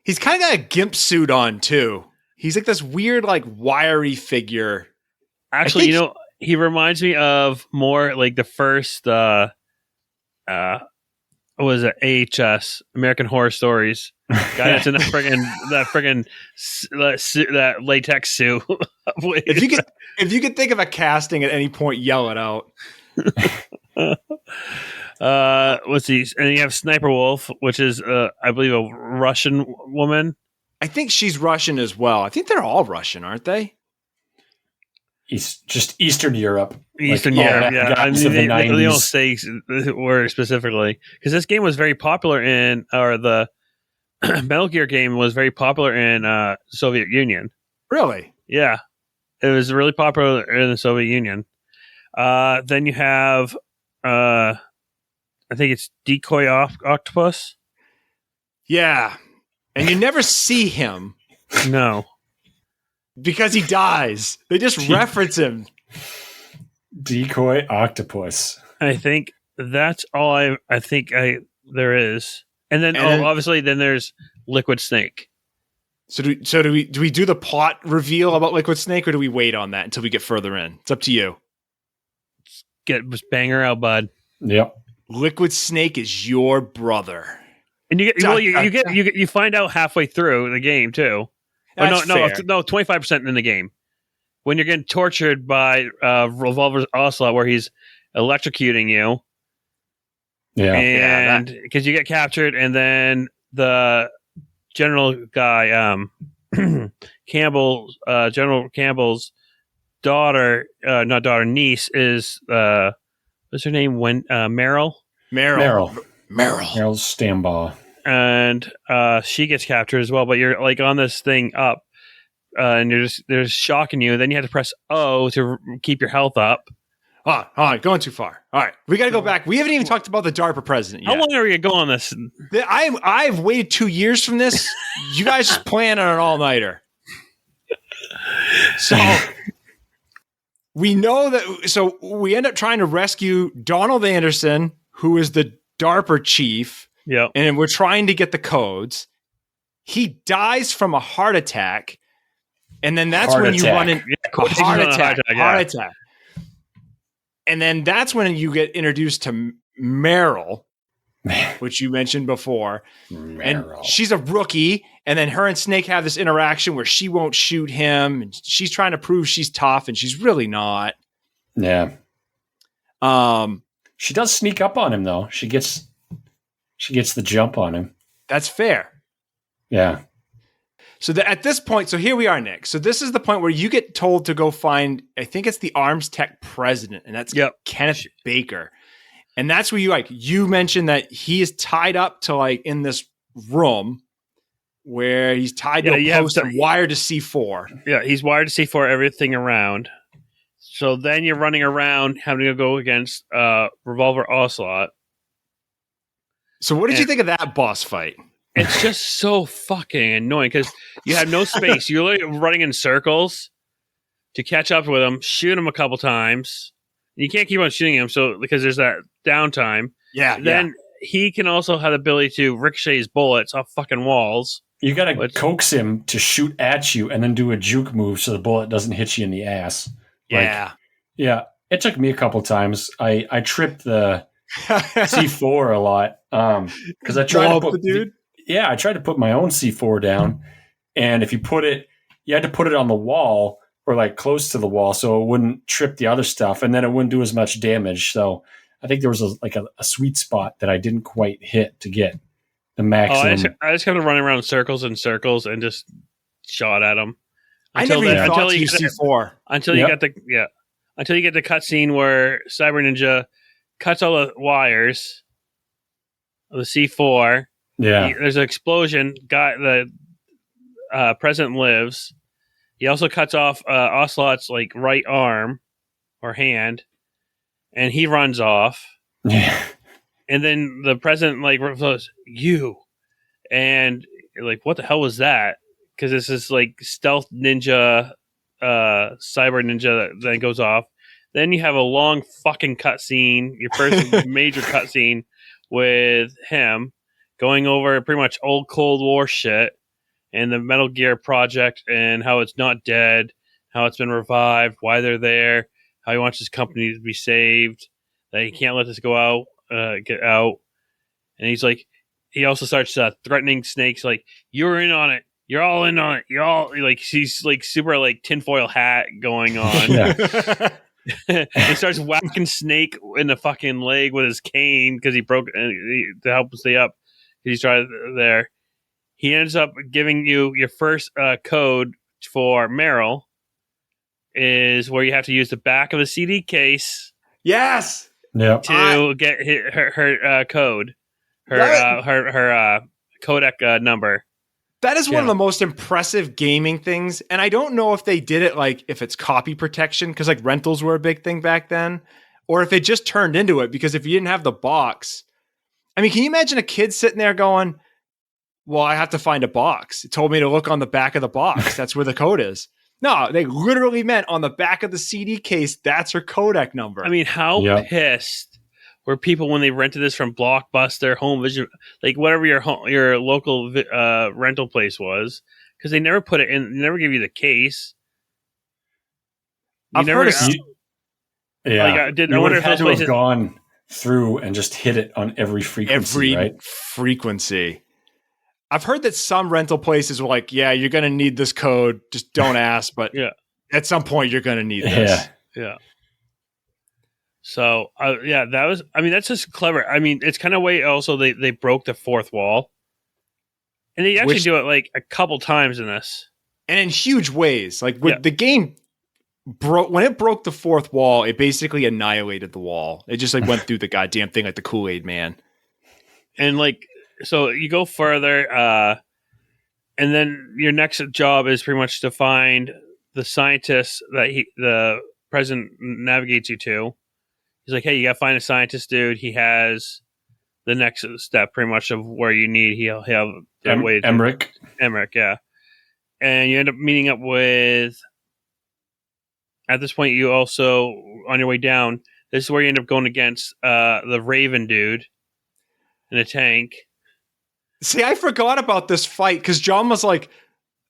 He's kind of got a gimp suit on too. He's like this weird, like wiry figure. Actually, he reminds me of more like the first. What was it? AHS, American Horror Stories. Guy that's in that friggin' that latex suit. if you could think of a casting at any point, yell it out. What's he? And you have Sniper Wolf, which is I believe a Russian woman. I think she's Russian as well. I think they're all Russian, aren't they? Just Eastern Europe. Eastern Europe, yeah. I mean, they don't say where specifically because this game was very popular the Metal Gear game was very popular in Soviet Union. Really? Yeah, it was really popular in the Soviet Union. Then you have, I think it's Decoy Octopus. Yeah, and you never see him. No. Because he dies. They just reference him. Decoy Octopus. I think that's all I think there is. And then obviously then there's Liquid Snake. So do we do the plot reveal about Liquid Snake or do we wait on that until we get further in? It's up to you. Just bang her out, bud. Yep. Liquid Snake is your brother. And you find out halfway through the game too. That's no, 25% in the game. When you're getting tortured by Revolver Ocelot, where he's electrocuting you. Yeah. And because you get captured, and then the general guy, General Campbell's daughter, not daughter, niece is what's her name? Meryl. Meryl Stambaugh. And she gets captured as well. But you're like on this thing up, and they're just shocking you. Then you have to press O to keep your health up. All right, going too far. All right, we got to go back. We haven't even talked about the DARPA president yet. How long are we going to go on this? I've waited 2 years from this. You guys just plan on an all-nighter. So we know that. So we end up trying to rescue Donald Anderson, who is the DARPA chief. Yeah, and we're trying to get the codes. He dies from a heart attack, and then that's when you run in heart attack. And then that's when you get introduced to Meryl, which you mentioned before. And she's a rookie, and then her and Snake have this interaction where she won't shoot him, and she's trying to prove she's tough, and she's really not. Yeah. She does sneak up on him though. She gets the jump on him. That's fair. Yeah. So at this point, so here we are, Nick. So this is the point where you get told to go find, I think it's the Arms Tech president, and that's Kenneth Baker. And that's where you mentioned that he is tied up to in this room where he's tied to a post and wired to C4. Yeah, he's wired to C4 everything around. So then you're running around having to go against Revolver Ocelot. So what did you think of that boss fight? It's just so fucking annoying because you have no space. You're like running in circles to catch up with him, shoot him a couple times. You can't keep on shooting him because there's that downtime. Yeah. Then he can also have the ability to ricochet his bullets off fucking walls. You got to coax him to shoot at you and then do a juke move so the bullet doesn't hit you in the ass. Yeah. Yeah. It took me a couple times. I tripped the C4 a lot because I tried to put I tried to put my own C4 down, and if you had to put it on the wall or close to the wall so it wouldn't trip the other stuff, and then it wouldn't do as much damage. So I think there was a sweet spot that I didn't quite hit to get the maximum. I just kept running around circles and circles and just shot at him. Until you get C4. Until you get the cutscene where Cyber Ninja cuts all the wires of the C4. Yeah. There's an explosion. The president lives. He also cuts off Ocelot's right arm or hand, and he runs off. Yeah. And then the president goes, "You," and what the hell was that? Because this is stealth ninja, cyber ninja that goes off. Then you have a long fucking cutscene, your first major cutscene with him going over pretty much old Cold War shit and the Metal Gear project and how it's not dead, how it's been revived, why they're there, how he wants his company to be saved, that he can't let this get out. And he also starts threatening Snakes, you're in on it. You're all in on it. You're all he's super tinfoil hat going on. Yeah. He starts whacking Snake in the fucking leg with his cane because he broke to help him stay up. He's trying there. He ends up giving you your first code for Meryl is where you have to use the back of the CD case. Yes. Yep. To get her code, her codec number. That is one of the most impressive gaming things. And I don't know if they did it if it's copy protection, because rentals were a big thing back then, or if it just turned into it, because if you didn't have the box, I mean, can you imagine a kid sitting there going, well, I have to find a box. It told me to look on the back of the box. That's where the code is. No, they literally meant on the back of the CD case, that's her codec number. I mean, how pissed were people when they rented this from Blockbuster, Home Vision, whatever your local rental place was, because they never put it in, they never give you the case. I wonder if those places have gone through and just hit it on every frequency. I've heard that some rental places were you're going to need this code. Just don't ask. But at some point, you're going to need this. Yeah. So yeah, that was. I mean, that's just clever. I mean, it's kind of way. Also, they broke the fourth wall, and they actually do it like a couple times in this, and in huge ways. Like with the game broke when it broke the fourth wall, it basically annihilated the wall. It just like went through the goddamn thing like the Kool-Aid Man. And like, so you go further, and then your next job is pretty much to find the scientist that the president navigates you to. He's like, hey, you gotta find a scientist, dude. He has the next step, pretty much of where you need. He'll have Emmerich, yeah. And you end up meeting up with. At this point, you also on your way down. This is where you end up going against the Raven dude in a tank. See, I forgot about this fight because John was like,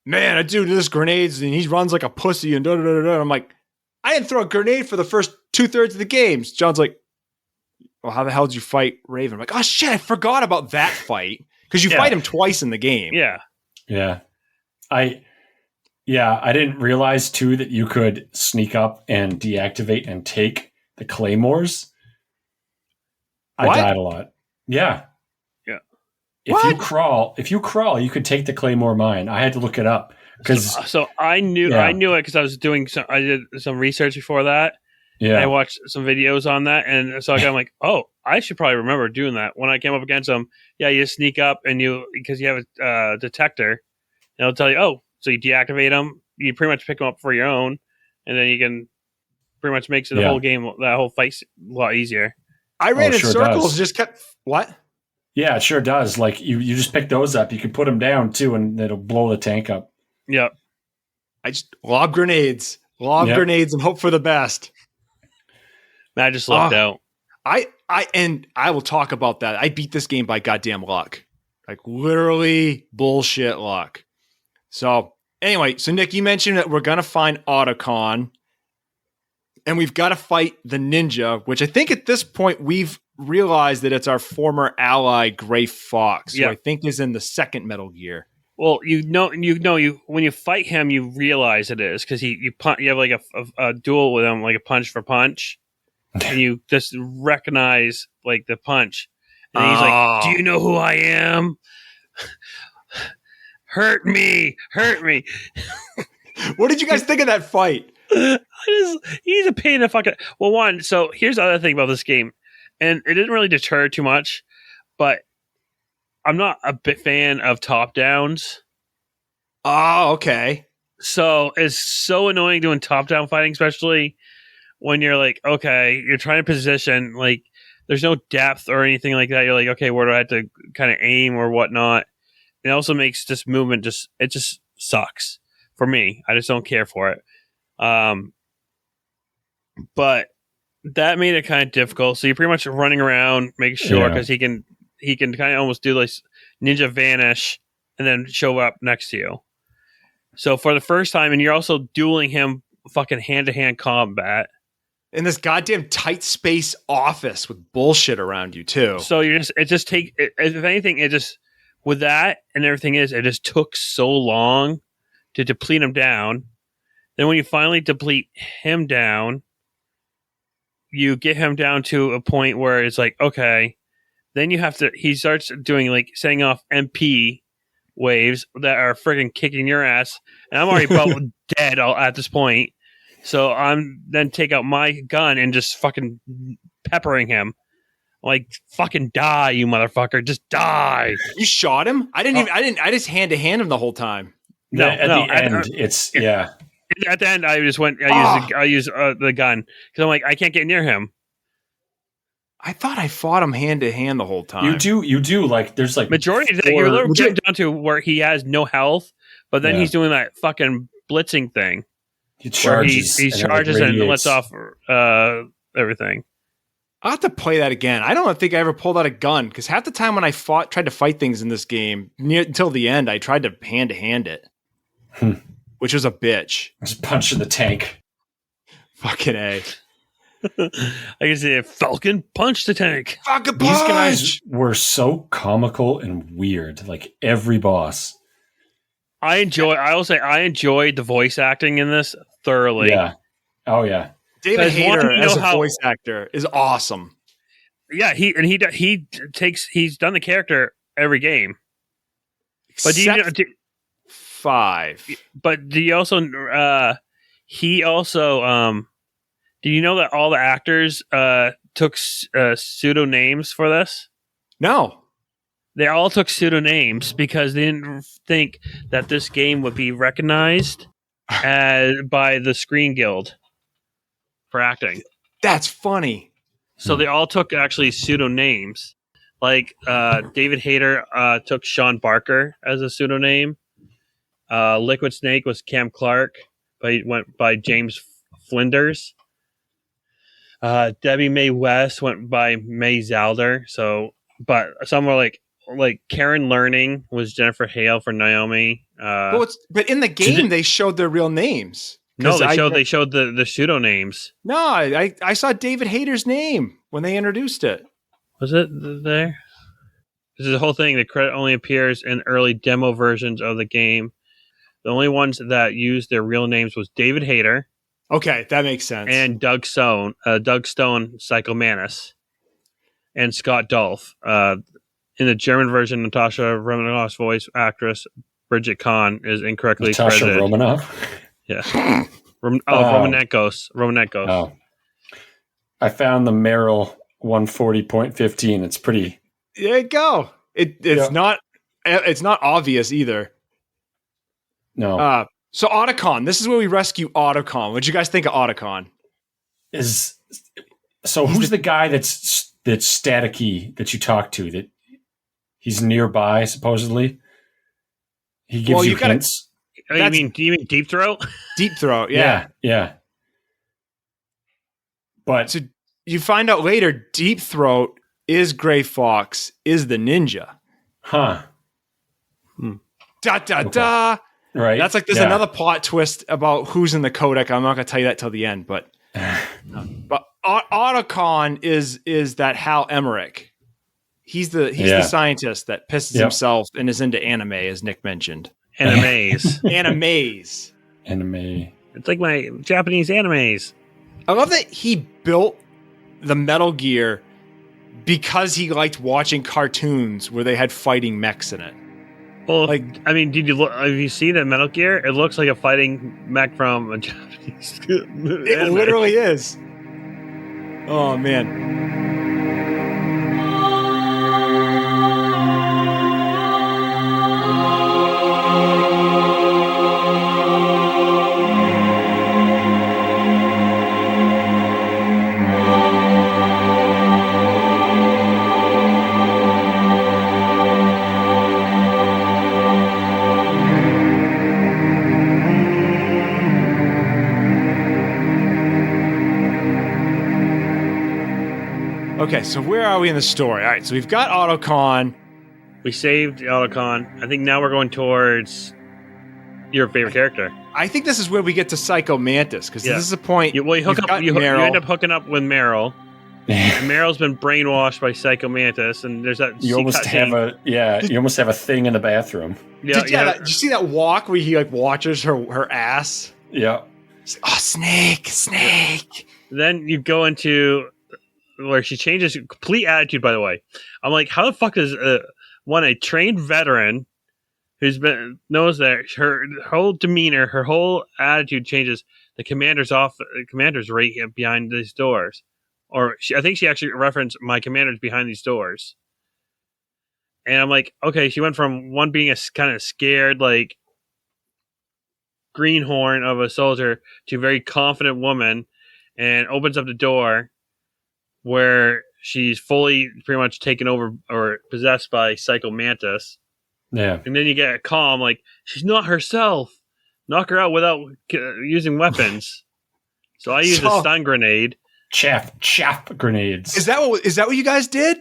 "Man, I do this grenades and he runs like a pussy and da da da da." I'm like, I didn't throw a grenade for the first 2/3 of the games. John's like, well, how the hell did you fight Raven? I'm like, oh shit, I forgot about that fight. Because you fight him twice in the game. Yeah. Yeah. I didn't realize too that you could sneak up and deactivate and take the claymores. What? I died a lot. Yeah. Yeah. If you crawl, you could take the claymore mine. I had to look it up. So I knew it because I did some research before that. Yeah, I watched some videos on that, and so I'm like, oh, I should probably remember doing that when I came up against them. Yeah, you just sneak up and because you have a detector, and it'll tell you, oh, so you deactivate them, you pretty much pick them up for your own, and then you can pretty much makes the whole game, that whole fight a lot easier. I ran in circles, just kept what? Yeah, it sure does. Like you just pick those up, you can put them down too, and it'll blow the tank up. Yep. I just lob grenades, and hope for the best. Matt just lucked out. I will talk about that. I beat this game by goddamn luck. Like literally bullshit luck. So anyway, so Nick, you mentioned that we're gonna find Otacon and we've got to fight the ninja, which I think at this point we've realized that it's our former ally Gray Fox, who I think is in the second Metal Gear. Well, when you fight him, you realize it is because you have like a duel with him, like a punch for punch. And you just recognize like the punch, and he's like, "Do you know who I am? Hurt me!" What did you guys think of that fight? He's a pain in the fucking. Well, one. So here's the other thing about this game, and it didn't really deter too much, but I'm not a big fan of top downs. Oh, okay. So it's so annoying doing top down fighting, especially when you're like, okay, you're trying to position, like, there's no depth or anything like that. You're like, okay, where do I have to kind of aim or whatnot? It also makes this movement it just sucks for me. I just don't care for it. But that made it kind of difficult. So you're pretty much running around, making sure, because he can kind of almost do like ninja vanish and then show up next to you. So for the first time, and you're also dueling him fucking hand-to-hand combat. In this goddamn tight space office with bullshit around you too. So if anything, it just, with that and everything it just took so long to deplete him down. Then when you finally deplete him down, you get him down to a point where it's like, okay, then he starts doing like setting off MP waves that are friggin' kicking your ass. And I'm already about dead at this point. So I'm then take out my gun and just fucking peppering him. Like, fucking die, you motherfucker. Just die. You shot him? I just hand-to-hand him the whole time. At the end, At the end, I just went, I used the gun. Because I'm like, I can't get near him. I thought I fought him hand-to-hand the whole time. You do. Like, there's like... Majority of that, you're literally getting down to where he has no health, but then he's doing that fucking blitzing thing. He charges. He charges and lets off everything. I'll have to play that again. I don't think I ever pulled out a gun because half the time when I tried to fight things in this game, until the end, I tried to hand it, which was a bitch. Just punching the tank. Fucking A. I can see a Falcon punch the tank. Falcon punch! These guys were so comical and weird. Like every boss. I will say I enjoyed the voice acting in this thoroughly. Yeah. Oh yeah. David Because one, Hayter you as know a how- voice actor is awesome. Yeah, he's done the character every game. But do you know? Except 5. But do you also? He also. Do you know that all the actors took pseudonames for this? No. They all took pseudonames because they didn't think that this game would be recognized by the Screen Guild for acting. That's funny. So they all took actually pseudonames. Like David Hayter took Sean Barker as a pseudonym. Liquid Snake was Cam Clark, but he went by James Flinders. Debbie Mae West went by Mae Zalder. So, but some were like Karen Learning was Jennifer Hale for Naomi. But in the game, they showed their real names. No, they showed the pseudonames. No, I saw David Hayter's name when they introduced it. Was it there? This is the whole thing. The credit only appears in early demo versions of the game. The only ones that used their real names was David Hayter. Okay, that makes sense. And Doug Stone, Psycho Manus, and Scott Dolph. In the German version, Natasha Romanoff's voice actress Bridget Kahn is incorrectly Natasha credited. Romanoff? Yeah. Romanenkos. Oh. I found the Merrill 140.15. It's pretty. There you go. It's not obvious either. No. So Otacon, this is where we rescue Otacon. What'd you guys think of Otacon? Who's the guy that's staticky that you talk to? That he's nearby, supposedly. He gives you hints. Do you mean Deep Throat? Deep Throat, yeah. Yeah. But so you find out later, Deep Throat is Gray Fox, is the ninja. Huh. Da. Right. That's like there's another plot twist about who's in the codec. I'm not going to tell you that till the end, but Otacon is that Hal Emmerich. He's the scientist that pisses himself and is into anime, as Nick mentioned. Animes. Anime. It's like my Japanese animes. I love that he built the Metal Gear because he liked watching cartoons where they had fighting mechs in it. Well, have you seen that Metal Gear? It looks like a fighting mech from a Japanese anime. It literally is. Oh, man. Okay, so where are we in the story? All right, so we've got Otacon. We saved Otacon. I think now we're going towards your favorite character. I think this is where we get to Psycho Mantis, because this is the point. You end up hooking up with Meryl. Meryl's been brainwashed by Psycho Mantis, and there's that. You almost have a thing in the bathroom. Did you see that walk where he watches her ass? Yeah. Oh, snake. Then you go into where she changes complete attitude. By the way, I'm like, how the fuck is a trained veteran knows that her whole demeanor, her whole attitude changes. The commander's right behind these doors, I think she actually referenced my commander's behind these doors. And I'm like, okay, she went from one being a kind of scared, like greenhorn of a soldier to a very confident woman, and opens up the door where she's fully pretty much taken over or possessed by Psycho Mantis. Yeah. And then you get a calm, like, she's not herself. Knock her out without using weapons. So I used a stun grenade. Chaff grenades. Is that what you guys did?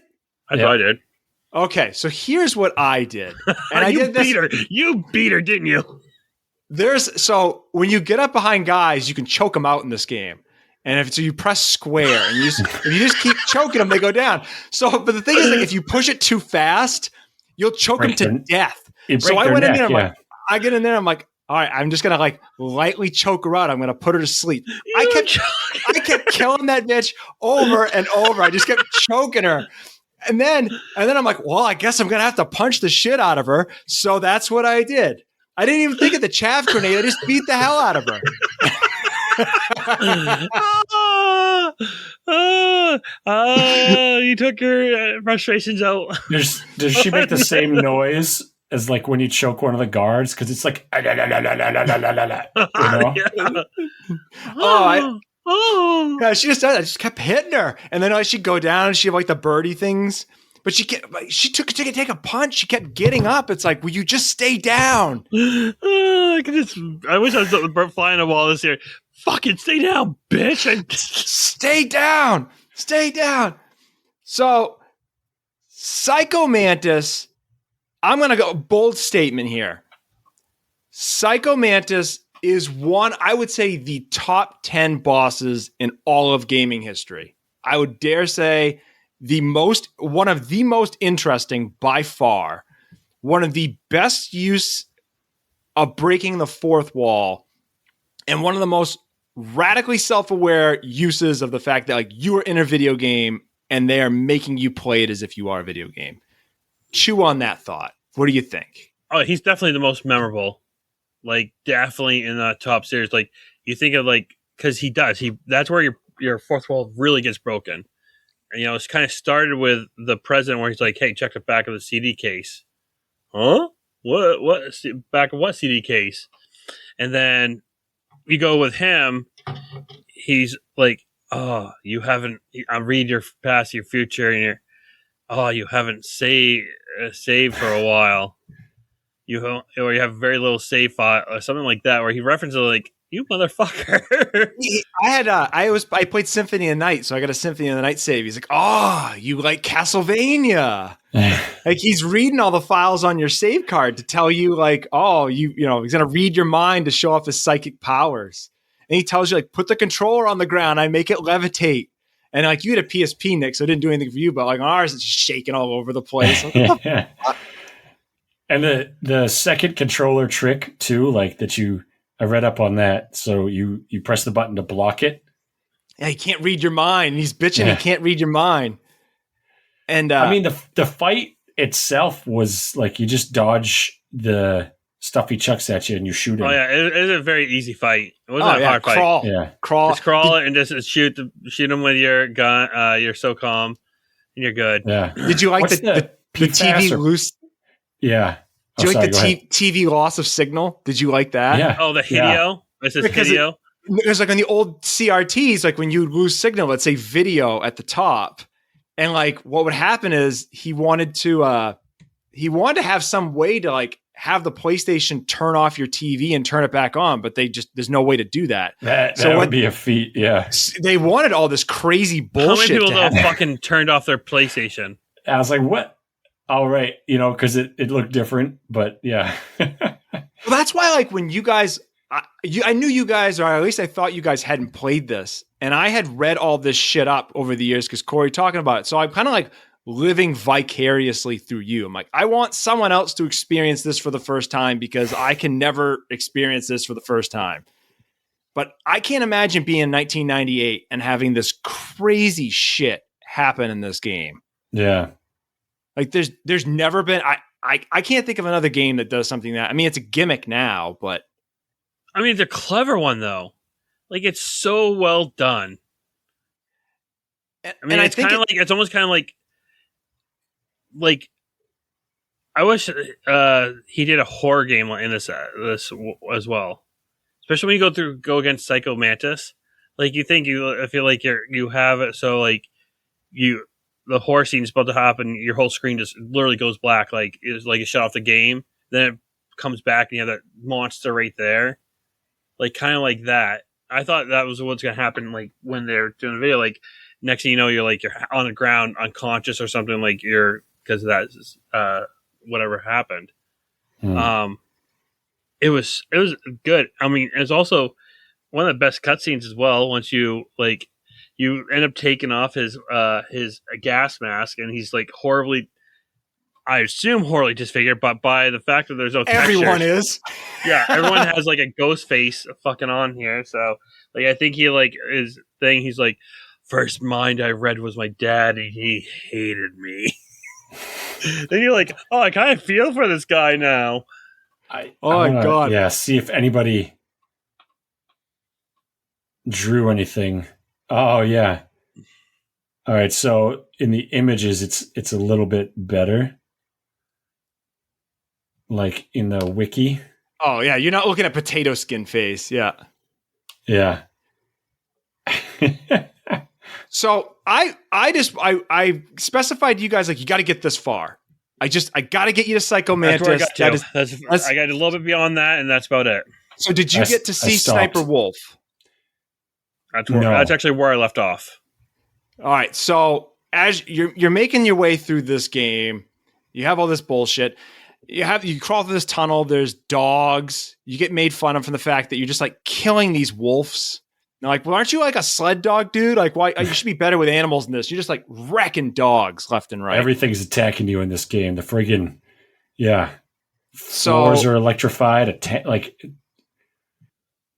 That's what I did. Okay, so here's what I did. And You beat her, didn't you? So when you get up behind guys, you can choke them out in this game. And so you press square, and if you just keep choking them, they go down. But the thing is, if you push it too fast, you'll choke them to death. So I went in there. I get in there. I'm like, all right, I'm just gonna like lightly choke her out. I'm gonna put her to sleep. I kept killing that bitch over and over. I just kept choking her. And then I'm like, well, I guess I'm gonna have to punch the shit out of her. So that's what I did. I didn't even think of the chaff grenade. I just beat the hell out of her. You took your frustrations out. Does she make the same noise as like when you choke one of the guards? Because it's like, you know? Yeah, she just does. I just kept hitting her, and then she'd go down, and she had like the birdie things. But she took to take a punch. She kept getting up. It's like, will you just stay down? I wish I was flying a wall this year. Fucking stay down, bitch! Stay down. Stay down. So, Psycho Mantis. I'm gonna go bold statement here. Psycho Mantis is I would say, the top 10 bosses in all of gaming history. I would dare say one of the most interesting by far, one of the best use of breaking the fourth wall, and one of the most radically self-aware uses of the fact that like you are in a video game and they are making you play it as if you are a video game. Chew on that thought. What do you think? Oh, he's definitely the most memorable. Like, definitely in the top series. Like, you think of like, because that's where your fourth wall really gets broken. And, it's kind of started with the president where he's like, hey, check the back of the CD case. Huh? What? Back of what CD case? And then you go with him. He's like, oh, you haven't, I read your past, your future, and you haven't saved for a while. Or you have very little save file or something like that, where he references like, you motherfucker. I played Symphony of the Night, so I got a Symphony of the Night save. He's like, oh, you like Castlevania. Like, he's reading all the files on your save card to tell you like, oh, he's going to read your mind to show off his psychic powers. And he tells you like, put the controller on the ground. I make it levitate. And like, you had a PSP, Nick, so it didn't do anything for you, but like ours, it's just shaking all over the place. And the second controller trick too, like that I read up on that. So you press the button to block it. Yeah, he can't read your mind. He's bitching. Yeah. He can't read your mind. And I mean, the fight itself was like you just dodge the stuff he chucks at you and you shoot him. Oh yeah, it was a very easy fight. It wasn't a hard crawl. fight. Yeah, crawl. Just crawl and just shoot him with your gun. You're so calm, and you're good. Yeah. Did you like the TV loose? Yeah. Do you like the TV loss of signal? Did you like that? Yeah. Oh, the Hideo? This is Hideo? It was like on the old CRTs, like when you lose signal, let's say video at the top. And like what would happen is he wanted to have some way to like have the PlayStation turn off your TV and turn it back on, but there's no way to do that. That would be a feat, yeah. They wanted all this crazy bullshit. How many people fucking turned off their PlayStation? I was like, what? All right, because it looked different, but yeah. Well, that's why, like, when you guys, I knew you guys, or at least I thought you guys hadn't played this, and I had read all this shit up over the years because Corey talking about it. So I'm kind of like living vicariously through you. I'm like, I want someone else to experience this for the first time because I can never experience this for the first time. But I can't imagine being in 1998 and having this crazy shit happen in this game. Yeah. Like there's never been I can't think of another game that does something that, I mean, it's a gimmick now, but I mean, it's a clever one though. Like, it's so well done. I mean, it's kind of like, it's almost kind of like I wish he did a horror game in this as well. Especially when you go against Psycho Mantis. Like, I feel like you have it so like the horror scene is about to happen, your whole screen just literally goes black, like it's like you shut off the game. Then it comes back and you have that monster right there. Like, kind of like that. I thought that was what's going to happen, like, when they're doing the video. Like, next thing you know, you're on the ground, unconscious or something, like because of that, whatever happened. It was good. I mean, it's also one of the best cutscenes as well. Once you end up taking off his gas mask, and he's like horribly. I assume horribly disfigured, but by the fact that there's no Everyone textures, is. yeah, everyone has like a ghost face fucking on here. So like, I think he like is thing. He's like, first mind I read was my dad, and he hated me. Then you're like, oh, I kind of feel for this guy now. My God. Yeah, see if anybody drew anything. Oh yeah. All right, so in the images, it's a little bit better. Like in the wiki. Oh yeah, you're not looking at potato skin face. Yeah. Yeah. So I specified to you guys, like, you got to get this far. I got to get you to Psycho That's where I Mantis. got to. I got a little bit beyond that, and that's about it. So did you get to see stopped. Sniper Wolf? That's actually where I left off. All right. So as you're making your way through this game, you have all this bullshit. You crawl through this tunnel. There's dogs. You get made fun of from the fact that you're just like killing these wolves. And they're like, well, aren't you like a sled dog, dude? Like, why? You should be better with animals than this. You're just like wrecking dogs left and right. Everything's attacking you in this game. The friggin' floors are electrified.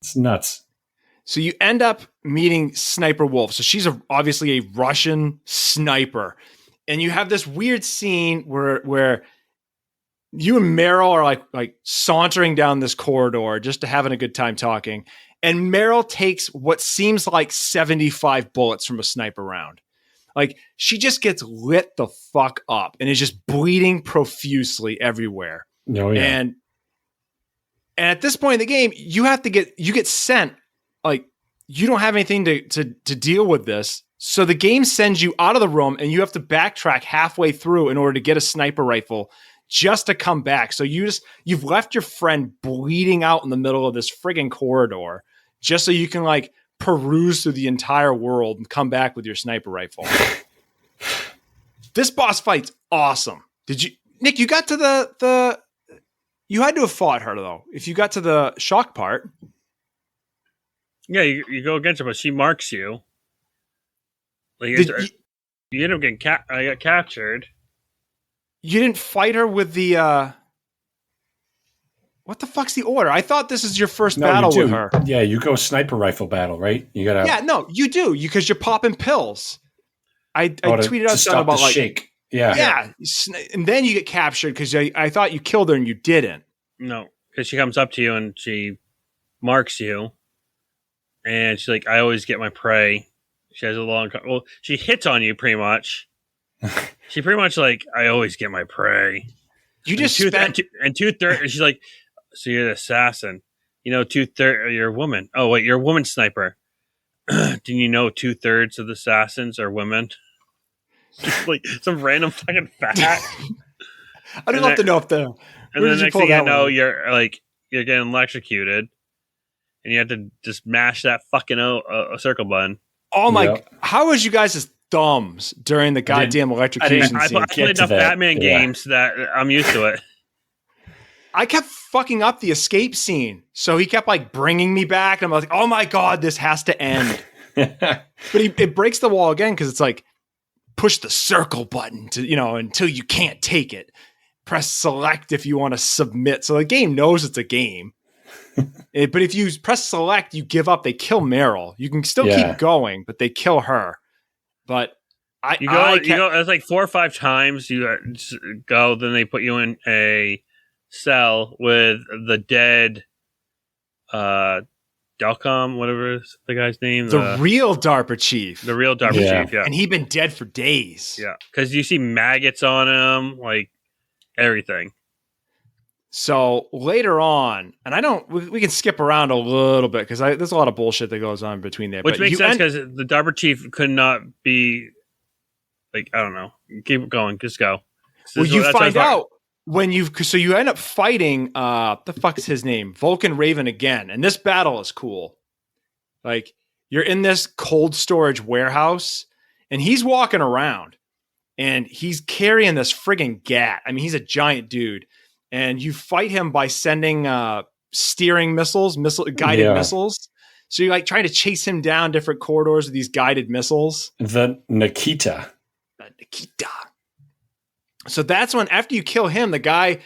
It's nuts. So you end up meeting Sniper Wolf. So she's obviously a Russian sniper. And you have this weird scene where you and Meryl are like sauntering down this corridor just to having a good time talking. And Meryl takes what seems like 75 bullets from a sniper round. Like, she just gets lit the fuck up and is just bleeding profusely everywhere. Oh, yeah. And at this point in the game, you get sent, like, you don't have anything to deal with this. So the game sends you out of the room and you have to backtrack halfway through in order to get a sniper rifle just to come back. So you've left your friend bleeding out in the middle of this friggin' corridor just so you can like peruse through the entire world and come back with your sniper rifle. This boss fight's awesome. Nick, you got to the you had to have fought her though. If you got to the shock part. Yeah, you go against her, but she marks you. Like, you end up getting I got captured. You didn't fight her with the what the fuck's the order? I thought this is your first battle with her. Yeah, you go sniper rifle battle, right? You gotta. Yeah, no, you do because you're popping pills. I tweeted out something about like shake. Yeah, and then you get captured because I thought you killed her and you didn't. No, because she comes up to you and she marks you, and she's like, "I always get my prey." She has a long. Well, she hits on you pretty much. She pretty much like, "I always get my prey." You just spent 2/3. She's like, "So you're an assassin? 2/3. You're a woman. Oh wait, you're a woman sniper. Didn't you know 2/3 of the assassins are women?" Just like some random fucking fact. I'd love to know if the. And then the next thing you know, you're getting electrocuted, and you have to just mash that fucking circle button. Oh my! How was you guys' thumbs during the goddamn electrocution scene? I played enough Batman games that I'm used to it. I kept fucking up the escape scene, so he kept like bringing me back, and I'm like, "Oh my god, this has to end." But it breaks the wall again because it's like, push the circle button to until you can't take it. Press select if you want to submit. So the game knows it's a game. But if you press select, you give up. They kill Meryl. You can still keep going, but they kill her. But you go. It's like 4 or 5 times you go. Then they put you in a cell with the dead, Delcom, whatever is the guy's name. The real DARPA chief. The real DARPA chief. Yeah, and he'd been dead for days. Yeah, because you see maggots on him, like everything. So later on, and we can skip around a little bit because there's a lot of bullshit that goes on between there. Which makes sense because the DARPA chief could not be, like, I don't know. Keep going. Just go. Well, you find out when you end up fighting, the fuck's his name? Vulcan Raven again. And this battle is cool. Like, you're in this cold storage warehouse and he's walking around and he's carrying this friggin' gat. I mean, he's a giant dude. And you fight him by sending steering guided missiles. So you're like trying to chase him down different corridors with these guided missiles. The Nikita. So that's when, after you kill him, the guy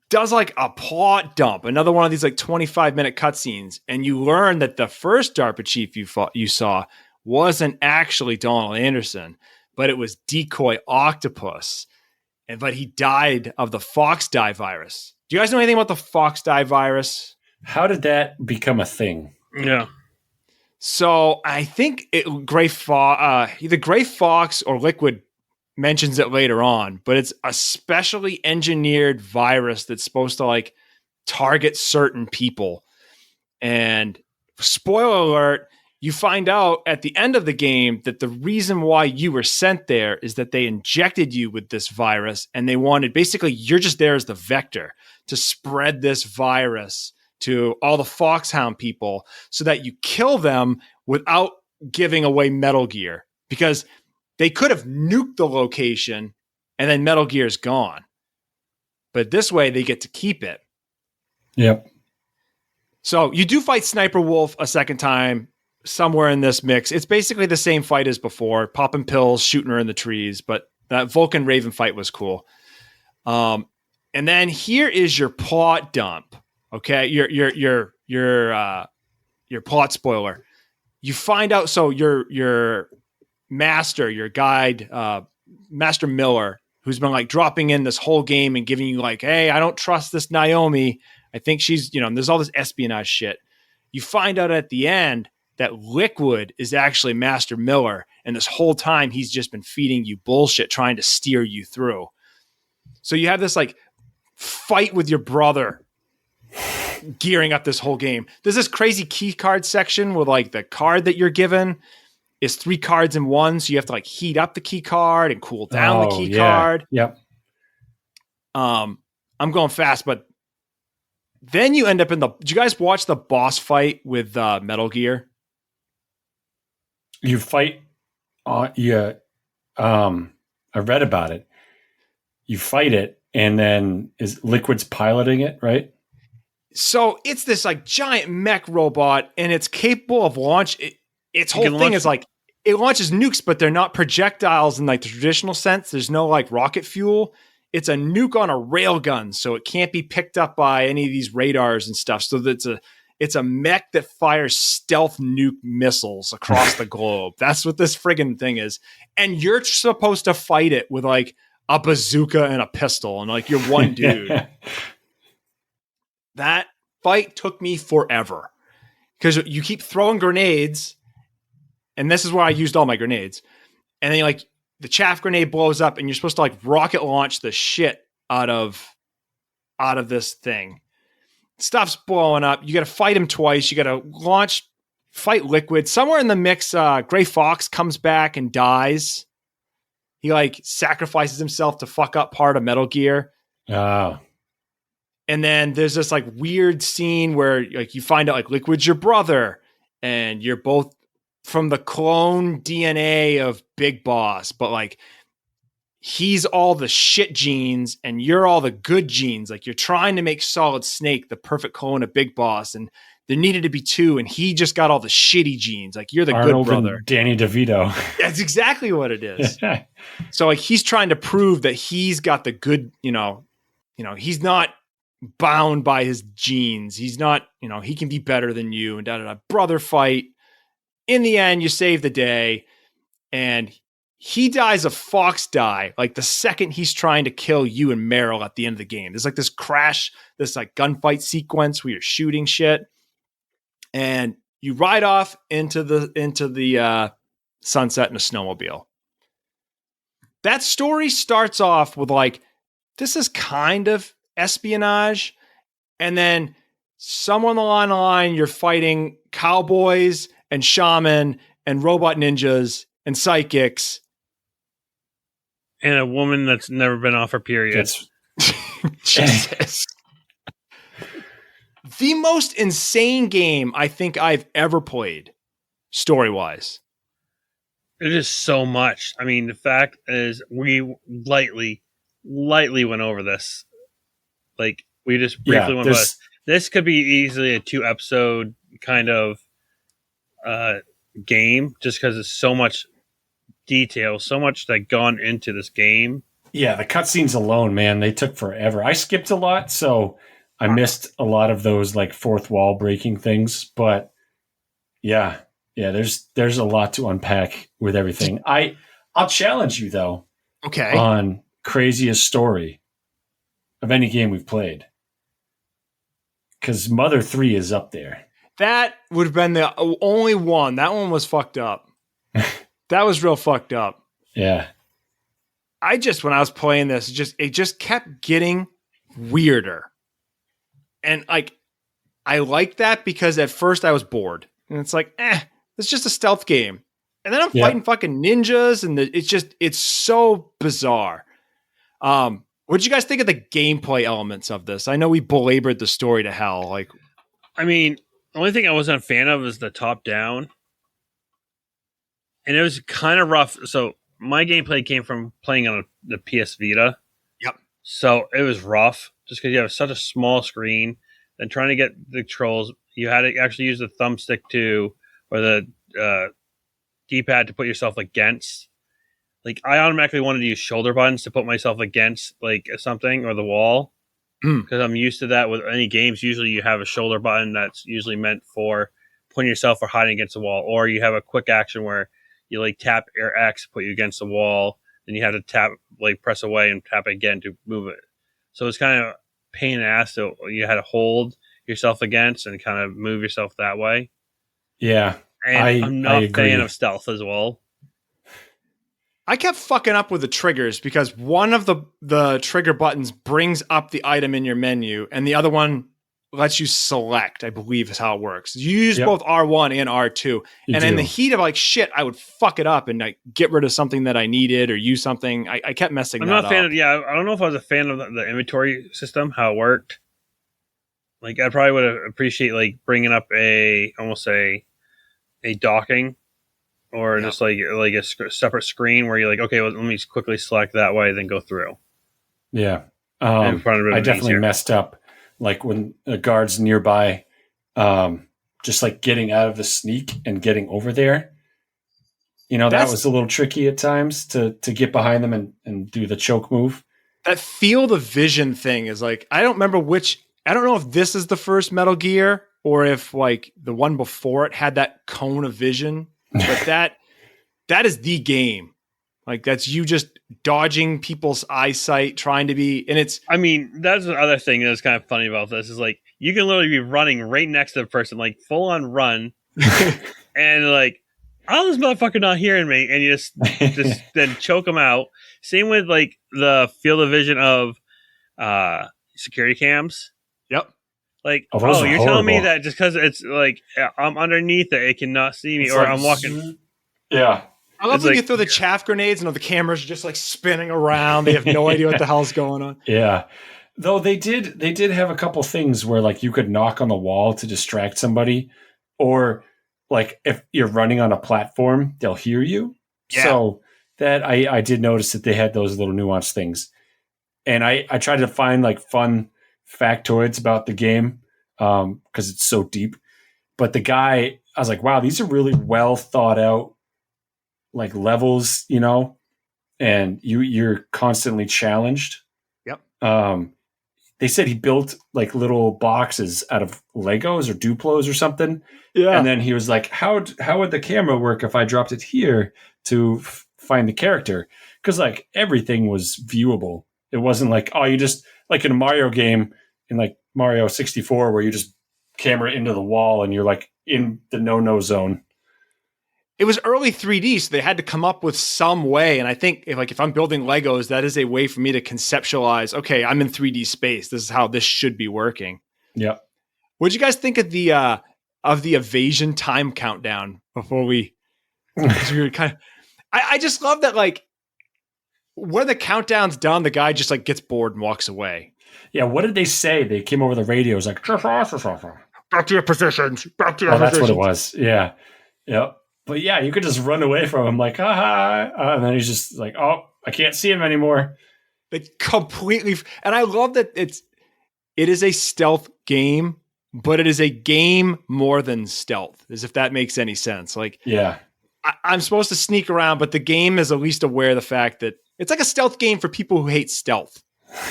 does like a plot dump, another one of these like 25-minute cutscenes, and you learn that the first DARPA chief you saw wasn't actually Donald Anderson, but it was Decoy Octopus, but he died of the Fox Die virus. Do you guys know anything about the Fox Die virus? How did that become a thing? Yeah. So I think either Gray Fox or Liquid mentions it later on, but it's a specially engineered virus that's supposed to like target certain people. And spoiler alert, you find out at the end of the game that the reason why you were sent there is that they injected you with this virus, and they wanted, basically, you're just there as the vector to spread this virus to all the Foxhound people so that you kill them without giving away Metal Gear, because they could have nuked the location and then Metal Gear's gone. But this way they get to keep it. Yep. So you do fight Sniper Wolf a second time somewhere in this mix. It's basically the same fight as before, popping pills, shooting her in the trees, but that Vulcan Raven fight was cool. And then here is your plot dump. Okay, your plot spoiler. You find out, so your master, your guide, Master Miller, who's been like dropping in this whole game and giving you like, hey, I don't trust this Naomi. I think she's, there's all this espionage shit. You find out at the end that Liquid is actually Master Miller, and this whole time he's just been feeding you bullshit, trying to steer you through. So you have this like fight with your brother gearing up this whole game. There's this crazy key card section with like the card that you're given is 3 cards in one. So you have to like heat up the key card and cool down the key card. Yep. I'm going fast, but then you end up did you guys watch the boss fight with Metal Gear? You fight, I read about it. You fight it, and then is Liquid's piloting it, right? So it's this like giant mech robot, and it's capable of launch. Its whole thing is like it launches nukes, but they're not projectiles in like the traditional sense. There's no like rocket fuel. It's a nuke on a railgun, so it can't be picked up by any of these radars and stuff. So it's a mech that fires stealth nuke missiles across the globe. That's what this friggin' thing is. And you're supposed to fight it with like a bazooka and a pistol, and like you're one dude. That fight took me forever because you keep throwing grenades, and this is where I used all my grenades. And then like the chaff grenade blows up, and you're supposed to like rocket launch the shit out of this thing. Stuff's blowing up. You got to fight him twice. You got to fight Liquid. Somewhere in the mix, Gray Fox comes back and dies. He like sacrifices himself to fuck up part of Metal Gear. Oh. And then there's this like weird scene where like you find out like Liquid's your brother, and you're both from the clone DNA of Big Boss, but like he's all the shit genes and you're all the good genes. Like you're trying to make Solid Snake the perfect clone of Big Boss, and there needed to be 2, and he just got all the shitty genes. Like you're the Arnold good brother. And Danny DeVito. That's exactly what it is. So like he's trying to prove that he's got the good, he's not bound by his genes. He's not, he can be better than you, and brother fight. In the end, you save the day, and he dies of Fox Die like the second he's trying to kill you and Meryl at the end of the game. There's like this crash, this like gunfight sequence where you're shooting shit, and you ride off into the sunset in a snowmobile. That story starts off with like, this is kind of espionage, and then somewhere along the line you're fighting cowboys and shaman and robot ninjas and psychics and a woman that's never been off her period. Jesus. The most insane game I think I've ever played, story-wise. It is so much. I mean, the fact is we lightly went over this. Like, we just briefly went over this. This could be easily a 2-episode kind of game, just because it's so much detail, so much that gone into this game. Yeah, the cutscenes alone, man, they took forever. I skipped a lot, so I missed a lot of those like fourth wall breaking things. But yeah, there's a lot to unpack with everything. I'll challenge you though Okay. on craziest story of any game we've played, because Mother 3 is up there. That would have been the only one. That one was fucked up. That was real fucked up. Yeah. When I was playing this, it just kept getting weirder. And like, I like that because at first I was bored. And it's like, it's just a stealth game. And then I'm fighting fucking ninjas, and it's so bizarre. What did you guys think of the gameplay elements of this? I know we belabored the story to hell. Like, I mean, the only thing I wasn't a fan of is the top down. And it was kind of rough. So my gameplay came from playing on the PS Vita. Yep. So it was rough just because you have such a small screen. Then trying to get the controls, you had to actually use the thumbstick or the D-pad to put yourself against. Like, I automatically wanted to use shoulder buttons to put myself against like something or the wall because I'm used to that with any games. Usually you have a shoulder button that's usually meant for putting yourself or hiding against the wall, or you have a quick action where you like tap your X, put you against the wall, then you have to tap, like press away and tap it again to move it. So it's kind of pain in the ass. So you had to hold yourself against and kind of move yourself that way. Yeah. And I'm not I a agree. fan of stealth as well. I kept fucking up with the triggers because one of the trigger buttons brings up the item in your menu, and the other one lets you select, I believe is how it works. You use both R1 and R2. And in the heat of like shit, I would fuck it up and like get rid of something that I needed or use something. I kept messing I'm that not a fan up. of, I don't know if I was a fan of the inventory system, how it worked. Like, I probably would have appreciated like bringing up almost a docking, or just like a separate screen where you're like, okay, well, let me just quickly select that way, then go through. Yeah. I definitely messed up. Like when the guard's nearby, just like getting out of the sneak and getting over there. You know, that was a little tricky at times to get behind them and do the choke move. That field of vision thing is like, I don't know if this is the first Metal Gear or if like the one before it had that cone of vision, but that is the game. Like, that's you just dodging people's eyesight, trying to be, and it's... I mean, that's the other thing that's kind of funny about this is like, you can literally be running right next to the person, like full on run, and like, oh, this motherfucker not hearing me, and you just then choke them out. Same with like the field of vision of security cams. Yep. Like, you're you're telling me that just because it's like I'm underneath it cannot see me, or I'm walking. Yeah. I love when you throw the chaff grenades and the cameras are just like spinning around. They have no idea what the hell's going on. Yeah. Though they did have a couple things where like you could knock on the wall to distract somebody, or like if you're running on a platform, they'll hear you. Yeah. So that I did notice that they had those little nuanced things. And I tried to find like fun factoids about the game because it's so deep. But the guy, I was like, wow, these are really well thought out like levels, you know, and you're constantly challenged. Yep. They said he built like little boxes out of Legos or Duplos or something. Yeah. And then he was like, how would the camera work if I dropped it here to find the character? Because like everything was viewable. It wasn't like, you just like in a Mario game in like Mario 64 where you just camera into the wall and you're like in the no zone. It was early 3D, so they had to come up with some way. And I think if I'm building Legos, that is a way for me to conceptualize, okay, I'm in 3D space. This is how this should be working. Yeah. What did you guys think of the evasion time countdown before we were kind of, I just love that, like, when the countdown's done, the guy just like gets bored and walks away. Yeah. What did they say? They came over the radio. It was like, back to your positions. Back to your positions. That's what it was. Yeah. Yep. But yeah, you could just run away from him like, and then he's just like, oh, I can't see him anymore. Like completely. And I love that it is a stealth game, but it is a game more than stealth, as if that makes any sense. Like, yeah, I'm supposed to sneak around, but the game is at least aware of the fact that It's like a stealth game for people who hate stealth.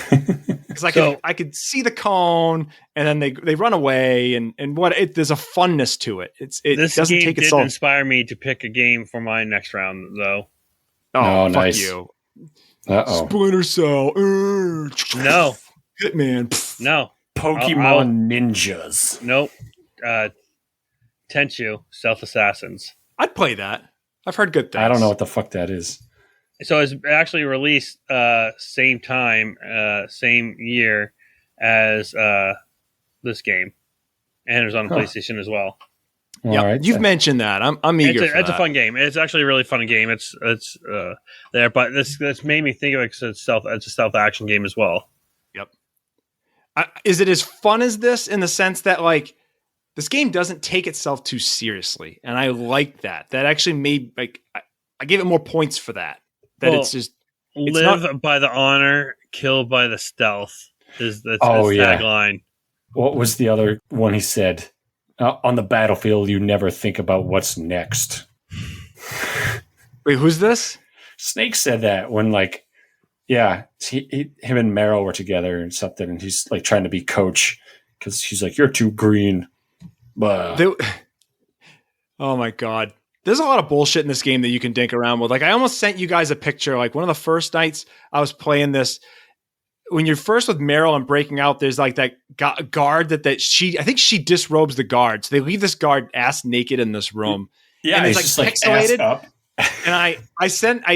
Because I could see the cone, and then they run away, and there's a funness to it. This doesn't game take did itself. inspire me to pick a game for my next round, though. Oh, fuck nice. you! Uh-oh. Splinter Cell. No, Hitman. no, Pokemon Ninjas. nope. Tenchu, Stealth Assassins. I'd play that. I've heard good things. I don't know what the fuck that is. So it's actually released same time, same year as this game, and it was on PlayStation as well. Yeah, All right, you've mentioned that. I'm eager. It's a fun game. It's actually a really fun game. It's there, but this made me think of it because it's a stealth action game as well. Yep. Is it as fun as this in the sense that like this game doesn't take itself too seriously, and I like that. That actually made like I gave it more points for that. It's just live by the honor, kill by the stealth is the tagline. What was the other one he said? On the battlefield, you never think about what's next. Wait, who's this? Snake said that when him and Meryl were together and something, and he's like trying to be coach because he's like, "You're too green." Oh my god. There's a lot of bullshit in this game that you can dink around with. Like I almost sent you guys a picture. Like one of the first nights I was playing this, when you're first with Meryl and breaking out, there's like that guard that I think she disrobes the guard. So they leave this guard ass naked in this room. Yeah, and it's like pixelated. Up. And I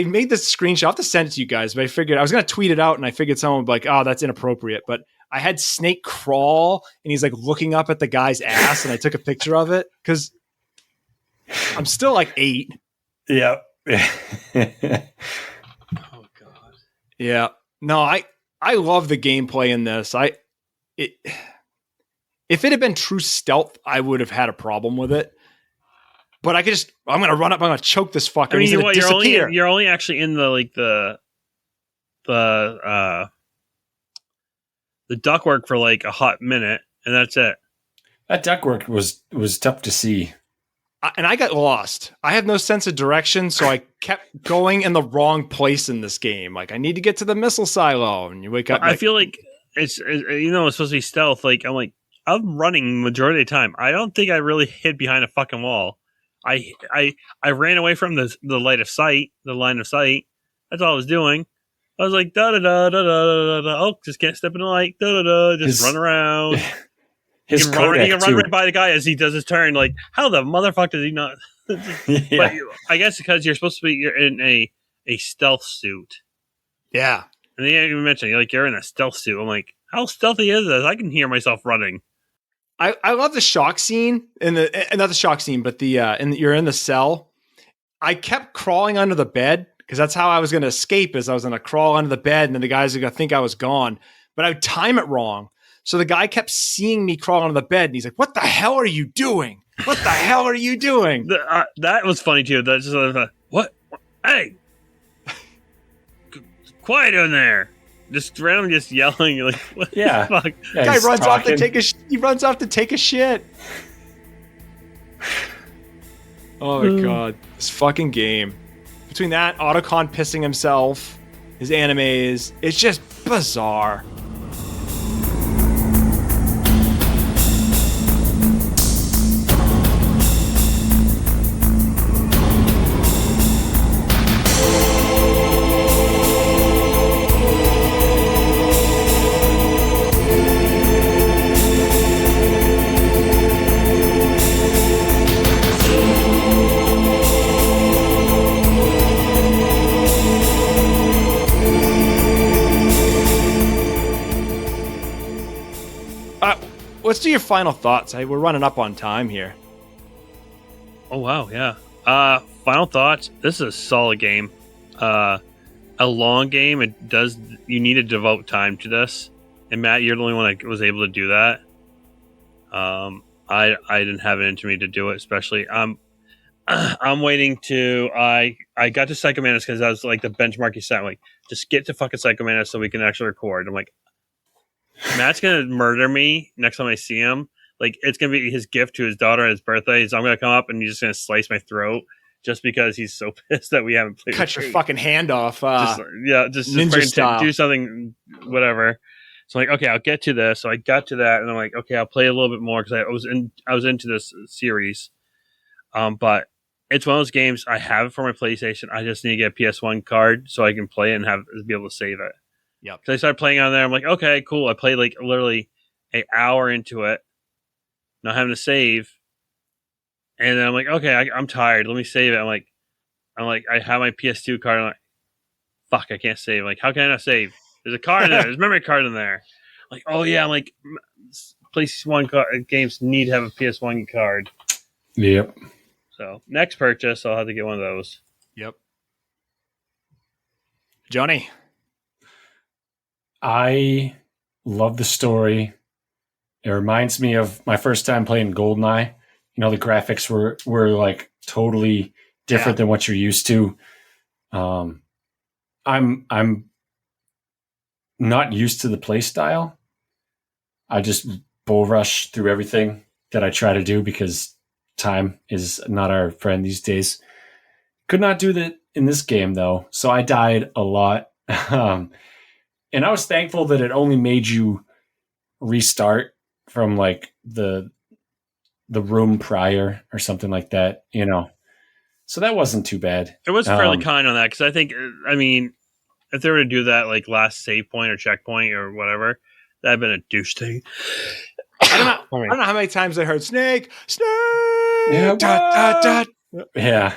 made this screenshot. I'll have to send it to you guys, but I figured I was going to tweet it out, and I figured someone would be like, "Oh, that's inappropriate." But I had Snake crawl, and he's like looking up at the guy's ass, and I took a picture of it because I'm still like 8. Yeah. Oh god. Yeah. No, I love the gameplay in this. If it had been true stealth, I would have had a problem with it. But I'm going to run up, I'm going to choke this fucker. I mean, He's going to disappear. You're only actually in the ductwork for like a hot minute, and that's it. That ductwork was tough to see. And I got lost. I have no sense of direction, so I kept going in the wrong place in this game. Like, I need to get to the missile silo, and you wake up. I feel like it's supposed to be stealth. Like I'm running majority of the time. I don't think I really hid behind a fucking wall. I ran away from the line of sight. That's all I was doing. I was like da da da da da da. Oh, just can't step in the light. Da da da. Just run around. He can run right by the guy as he does his turn. Like, how the motherfucker does he not? Yeah. But I guess because you're supposed to be in a stealth suit. Yeah. And they even mentioned you're in a stealth suit. I'm like, how stealthy is this? I can hear myself running. I love the shock scene not the shock scene, but you're in the cell. I kept crawling under the bed because that's how I was going to escape. Is I was going to crawl under the bed, and then the guys are going to think I was gone. But I would time it wrong. So the guy kept seeing me crawl under the bed, and he's like, "What the hell are you doing? What the hell are you doing?" That was funny too. That's just what? Hey, quiet in there! Just randomly, just yelling. Like, what Yeah. the fuck? Yeah, Guy he's runs off to talking. take he runs off to take a shit. Oh my god, this fucking game! Between that, Otacon pissing himself, his animes, it's just bizarre. Let's do your final thoughts. We're running up on time here. Oh wow, yeah. Final thoughts. This is a solid game. A long game. You need to devote time to this. And Matt, you're the only one that was able to do that. I didn't have it into me to do it, especially. I'm waiting to. I got to Psycho Mantis because that was like the benchmark you set. I'm like, just get to fucking Psycho Mantis so we can actually record. I'm like, Matt's gonna murder me next time I see him. Like, it's gonna be his gift to his daughter on his birthday. I'm gonna come up and he's just gonna slice my throat just because he's so pissed that we haven't played. Cut your fucking hand off. Just ninja freaking style. do something, whatever. So I'm like, okay, I'll get to this. So I got to that, and I'm like, okay, I'll play a little bit more because I was into this series. But it's one of those games I have it for my PlayStation. I just need to get a PS1 card so I can play it and be able to save it. Yep. So I started playing on there. I'm like, okay, cool. I played like literally an hour into it, not having to save. And then I'm like, okay, I'm tired. Let me save it. I'm like, I have my PS2 card. I'm like, fuck, I can't save. I'm like, how can I not save? There's a card in there. There's a memory card in there. I'm like, oh yeah. I'm like, PlayStation games need to have a PS1 card. Yep. So next purchase, I'll have to get one of those. Yep. Johnny. I love the story. It reminds me of my first time playing GoldenEye. You know, the graphics were like totally different than what you're used to. I'm not used to the play style. I just bull rush through everything that I try to do because time is not our friend these days. Could not do that in this game though, so I died a lot. And I was thankful that it only made you restart from like the room prior or something like that, you know. So that wasn't too bad. It was fairly kind on that because I think, I mean, if they were to do that like last save point or checkpoint or whatever, that'd been a douche thing. I don't know how many times I heard Snake. Yeah, dot, dot. Yeah,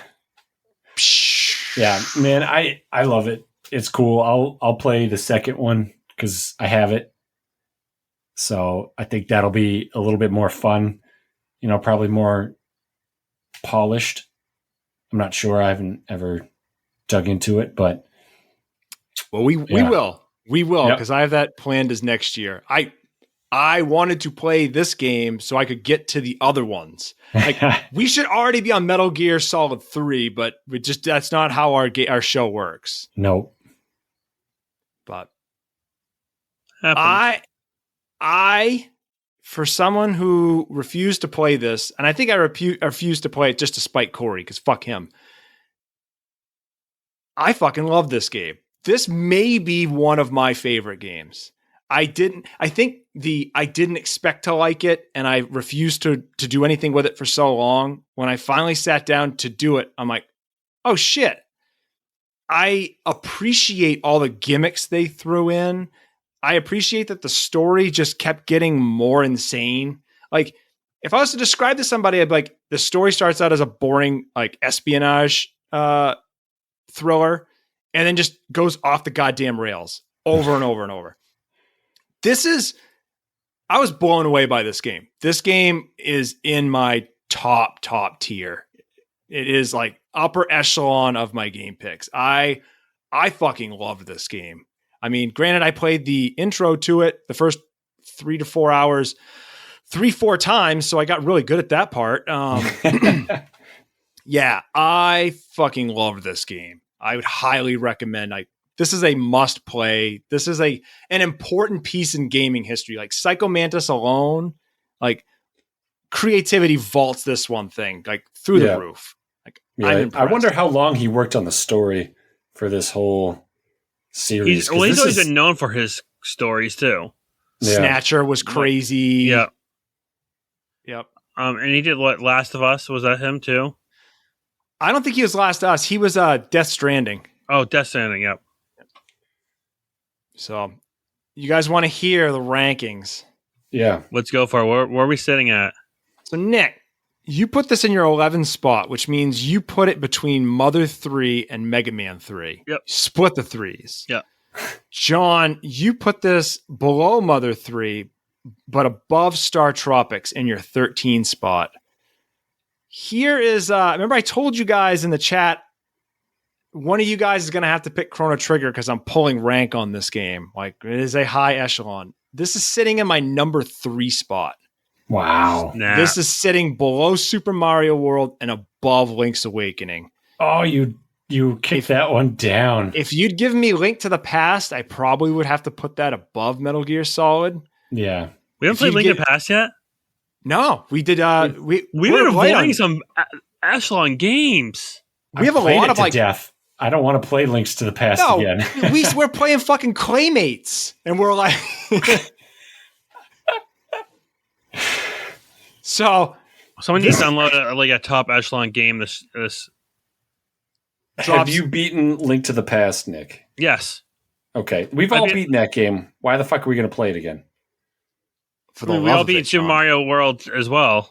man, I love it. It's cool. I'll play the second one because I have it. So I think that'll be a little bit more fun. You know, probably more polished. I'm not sure. I haven't ever dug into it, but we will because I have that planned as next year. I wanted to play this game so I could get to the other ones. Like we should already be on Metal Gear Solid 3, but that's not how our show works. Nope. But Happens. I for someone who refused to play this, and I think I refused to play it just to spite Corey because fuck him. I fucking love this game. This may be one of my favorite games. I didn't expect to like it, and I refused to do anything with it for so long. When I finally sat down to do it, I'm like, oh shit. I appreciate all the gimmicks they threw in. I appreciate that the story just kept getting more insane. Like, if I was to describe to somebody, I'd be like, the story starts out as a boring, like, espionage thriller, and then just goes off the goddamn rails over and over and over. I was blown away by this game. This game is in my top tier. It is like upper echelon of my game picks. I fucking love this game. I mean, granted, I played the intro to it the first 3 to 4 hours 3-4 times, so I got really good at that part. Yeah, I fucking love this game. I would highly recommend. This is a must play. This is an important piece in gaming history. Like Psycho Mantis alone, like creativity vaults this one thing like through the roof. Like I'm impressed. I wonder how long he worked on the story for this whole series. He's always been known for his stories too. Yeah. Snatcher was crazy. Yeah. Yep. And he did what? Last of Us? Was that him too? I don't think he was Last of Us. He was Death Stranding. Oh, Death Stranding. Yep. So, you guys want to hear the rankings? Yeah. Let's go for it. Where are we sitting at? So, Nick, you put this in your 11th spot, which means you put it between Mother 3 and Mega Man 3. Yep. Split the threes. Yep. John, you put this below Mother 3, but above Star Tropics in your 13 spot. Here is, remember I told you guys in the chat, one of you guys is going to have to pick Chrono Trigger because I'm pulling rank on this game. Like, it is a high echelon. This is sitting in my number 3 spot. Wow. Nah. This is sitting below Super Mario World and above Link's Awakening. Oh, you kicked that one down. If you'd given me Link to the Past, I probably would have to put that above Metal Gear Solid. Yeah. We haven't played Link in the Past yet? No, we did. We've been avoiding some echelon games. We have a played lot it of to like death. I don't want to play Links to the Past no, again. we're playing fucking Claymates, and we're like, so Someone needs to download a top echelon game. This Have drops- you beaten Link to the Past, Nick? yes. Okay, we've I all beat- beaten that game. Why the fuck are we going to play it again? for the We love all of beat it, Super John. Mario World as well.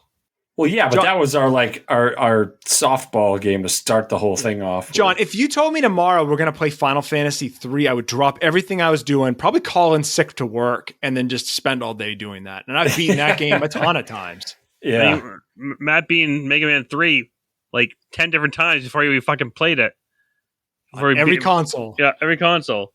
Well, yeah, but John- that was our softball game to start the whole thing off. John, with. if you told me tomorrow we're going to play Final Fantasy 3, I would drop everything I was doing, probably call in sick to work, and then just spend all day doing that. And I've beaten that game a ton of times. Yeah, I mean, Matt being Mega Man 3 like 10 different times before we fucking played it. Before we Every beat- console. Yeah, every console.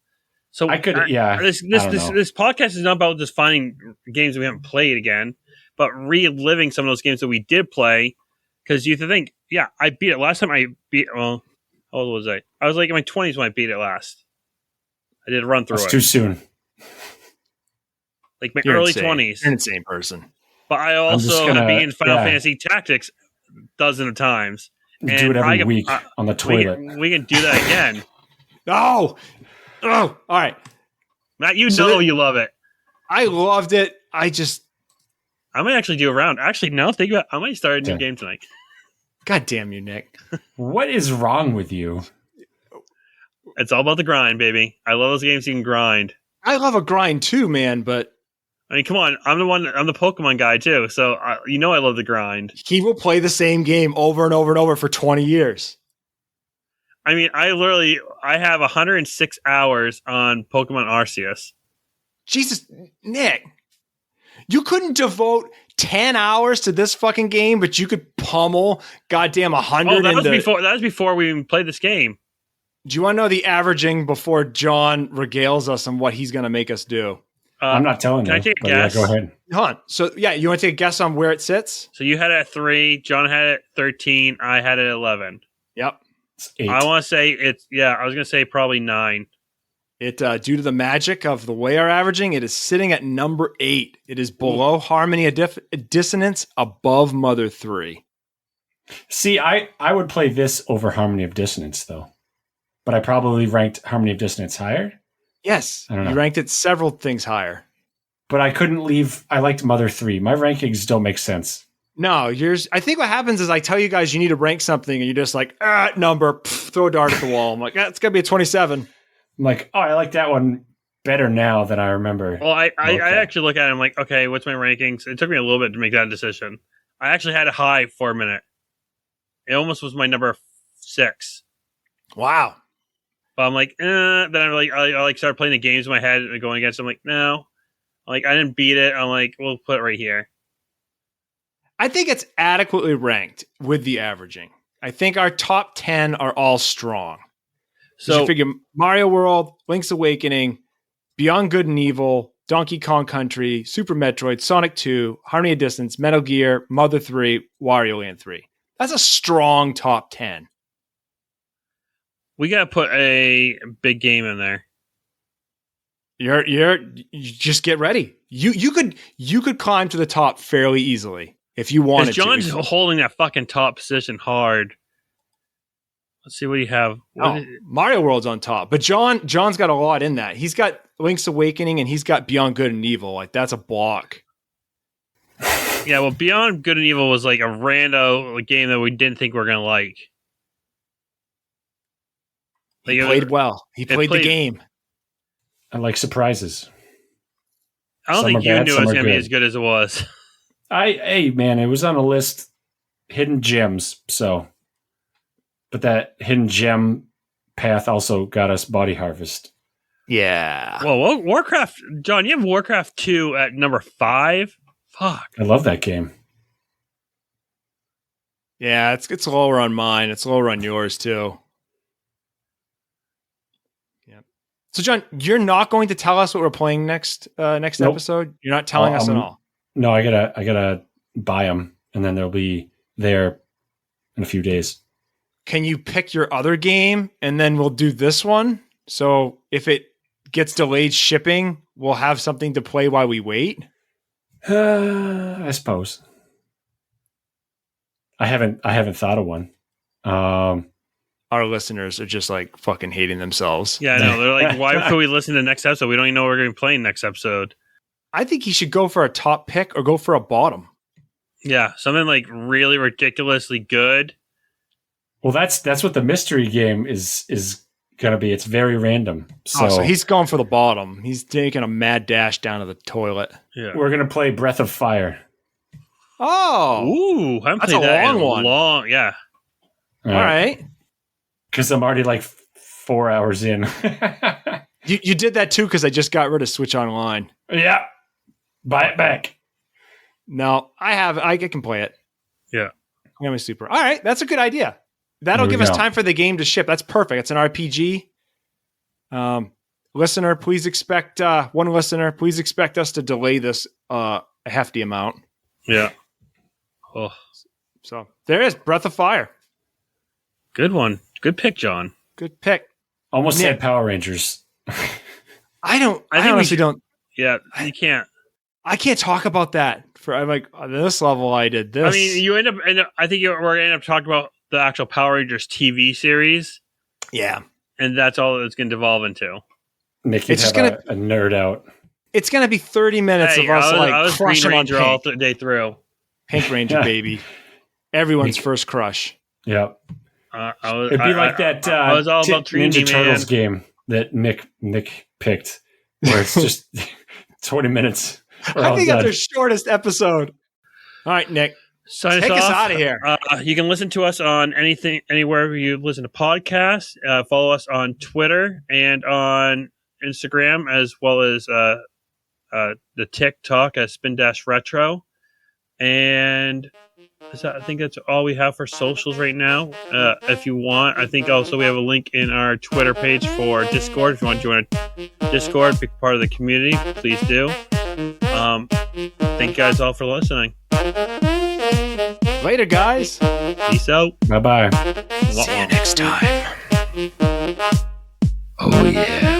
So I could. Yeah, This I don't know. this podcast is not about just finding games we haven't played again, but reliving some of those games that we did play. Because you think, yeah, I beat it last time. I beat. Well, how old was I? I was like in my 20s when I beat it last. I did a run through That's it, too soon. like my You're early insane. 20s. You're an insane person. But I I'm just also gonna- have been in Final yeah. Fantasy Tactics dozens of times. Do And it every I can- week on the toilet. We can do that again. Oh, all right. Matt, you So know that- you love it. I loved it. I might actually do a round. Actually, now think about it, I might start a new Okay. game tonight. God damn you, Nick. What is wrong with you? It's all about the grind, baby. I love those games you can grind. I love a grind too, man, but I mean, come on. I'm the Pokemon guy too. So I love the grind. he will play the same game over and over and over for 20 years. I mean, I have 106 hours on Pokemon Arceus. Jesus, Nick, you couldn't devote 10 hours to this fucking game, but you could pummel goddamn 100 Oh, that was into... before. That was before we even played this game. Do you want to know the averaging before John regales us on what he's going to make us do? I'm not telling can you. I take a but guess? Yeah, go ahead. Hold on. So, yeah, you want to take a guess on where it sits? So you had it at 3. John had it at 13. I had it at 11. Yep. It's 8. I want to say it's. Yeah, I was gonna say probably 9. It due to the magic of the way our averaging, it is sitting at number 8. It is below Harmony of Dissonance, above Mother 3. See, I would play this over Harmony of Dissonance, though. But I probably ranked Harmony of Dissonance higher. Yes, I don't know. you ranked it several things higher. But I couldn't leave. I liked Mother 3. My rankings don't make sense. No, yours. I think what happens is I tell you guys you need to rank something, and you're just like, number, throw a dart at the wall. I'm like, it's gonna be a 27. I'm like, oh, I like that one better now than I remember. Well, I Okay. actually look at it. I'm like, okay, what's my rankings? It took me a little bit to make that decision. I actually had it high for a minute. It almost was my number 6. Wow. But I'm like, then I started playing the games in my head and going against. I'm like, no, like I didn't beat it. I'm like, we'll put it right here. I think it's adequately ranked with the averaging. I think our top 10 are all strong. So you figure Mario World, Link's Awakening, Beyond Good and Evil, Donkey Kong Country, Super Metroid, Sonic 2, Harmony of Distance, Metal Gear, Mother 3, Wario Land 3. That's a strong top 10. we gotta put a big game in there. You just get ready. You could climb to the top fairly easily if you wanted Because John's to. holding that fucking top position hard. Let's see what you have. Oh, Mario World's on top, but John's got a lot in that. He's got Link's Awakening and he's got Beyond Good and Evil. Like that's a block. Yeah, well, Beyond Good and Evil was like a rando game that we didn't think we were gonna like. He played well. He played the played- game. I like surprises. I don't Some think are you bad, knew it some was are gonna be good. as good as it was. Hey, man, it was on a list, hidden gems. So, but that hidden gem path also got us Body Harvest. Yeah. Well, Warcraft, John, you have Warcraft 2 at number 5. Fuck. I love that game. Yeah, it's lower on mine. It's lower on yours too. Yeah. So, John, you're not going to tell us what we're playing next Nope. episode. You're not telling us at all. No, I gotta buy them, and then they'll be there in a few days. Can you pick your other game and then we'll do this one? So if it gets delayed shipping, we'll have something to play while we wait. I suppose. I haven't thought of one. our listeners are just like fucking hating themselves. Yeah, I know. They're like, why could we listen to next episode? We don't even know what we're going to be playing next episode. I think he should go for a top pick or go for a bottom. Yeah, something like really ridiculously good. Well, that's what the mystery game is going to be. It's very random. So he's going for the bottom. He's taking a mad dash down to the toilet. Yeah, we're going to play Breath of Fire. Oh, ooh, I haven't that's played a that long in a one. long, yeah. All right. Because I'm already like 4 hours in. You did that too because I just got rid of Switch Online. Yeah. Buy it back. No, I can play it. Yeah. I'm gonna be super. All right, that's a good idea. That'll There we give us go. time for the game to ship. That's perfect. It's an RPG. Listener, please expect please expect us to delay this a hefty amount. Yeah. Oh, So there is Breath of Fire. good one. Good pick, John. Good pick. Almost Yeah. said Power Rangers. I think we honestly don't. Yeah, you can't. I can't talk about that. I'm like on this level. I did this. I mean, you end up. I think we're going to end up talking about the actual Power Rangers TV series, yeah. and that's all it's going to devolve into. Nick, you It's have just a nerd out. It's gonna be 30 minutes Hey, of us I was Green crushing on Ranger all Pink. day through. Pink Ranger, baby. Everyone's first crush. Yeah. It'd be like that I was all about 3D Ninja Turtles Man. game that Nick picked, where it's just 20 minutes. We're I all think done. that's their shortest episode. All right, Nick. Sign Take us off. out of here. You can listen to us on anywhere you listen to podcasts. Follow us on Twitter and on Instagram, as well as the TikTok as Spindash Retro. And I think that's all we have for socials right now. If you want, I think also we have a link in our Twitter page for Discord. If you want to join our Discord, be part of the community, please do. Thank you guys all for listening. Later, guys. Peace out. Bye-bye. See you next time. Oh, yeah.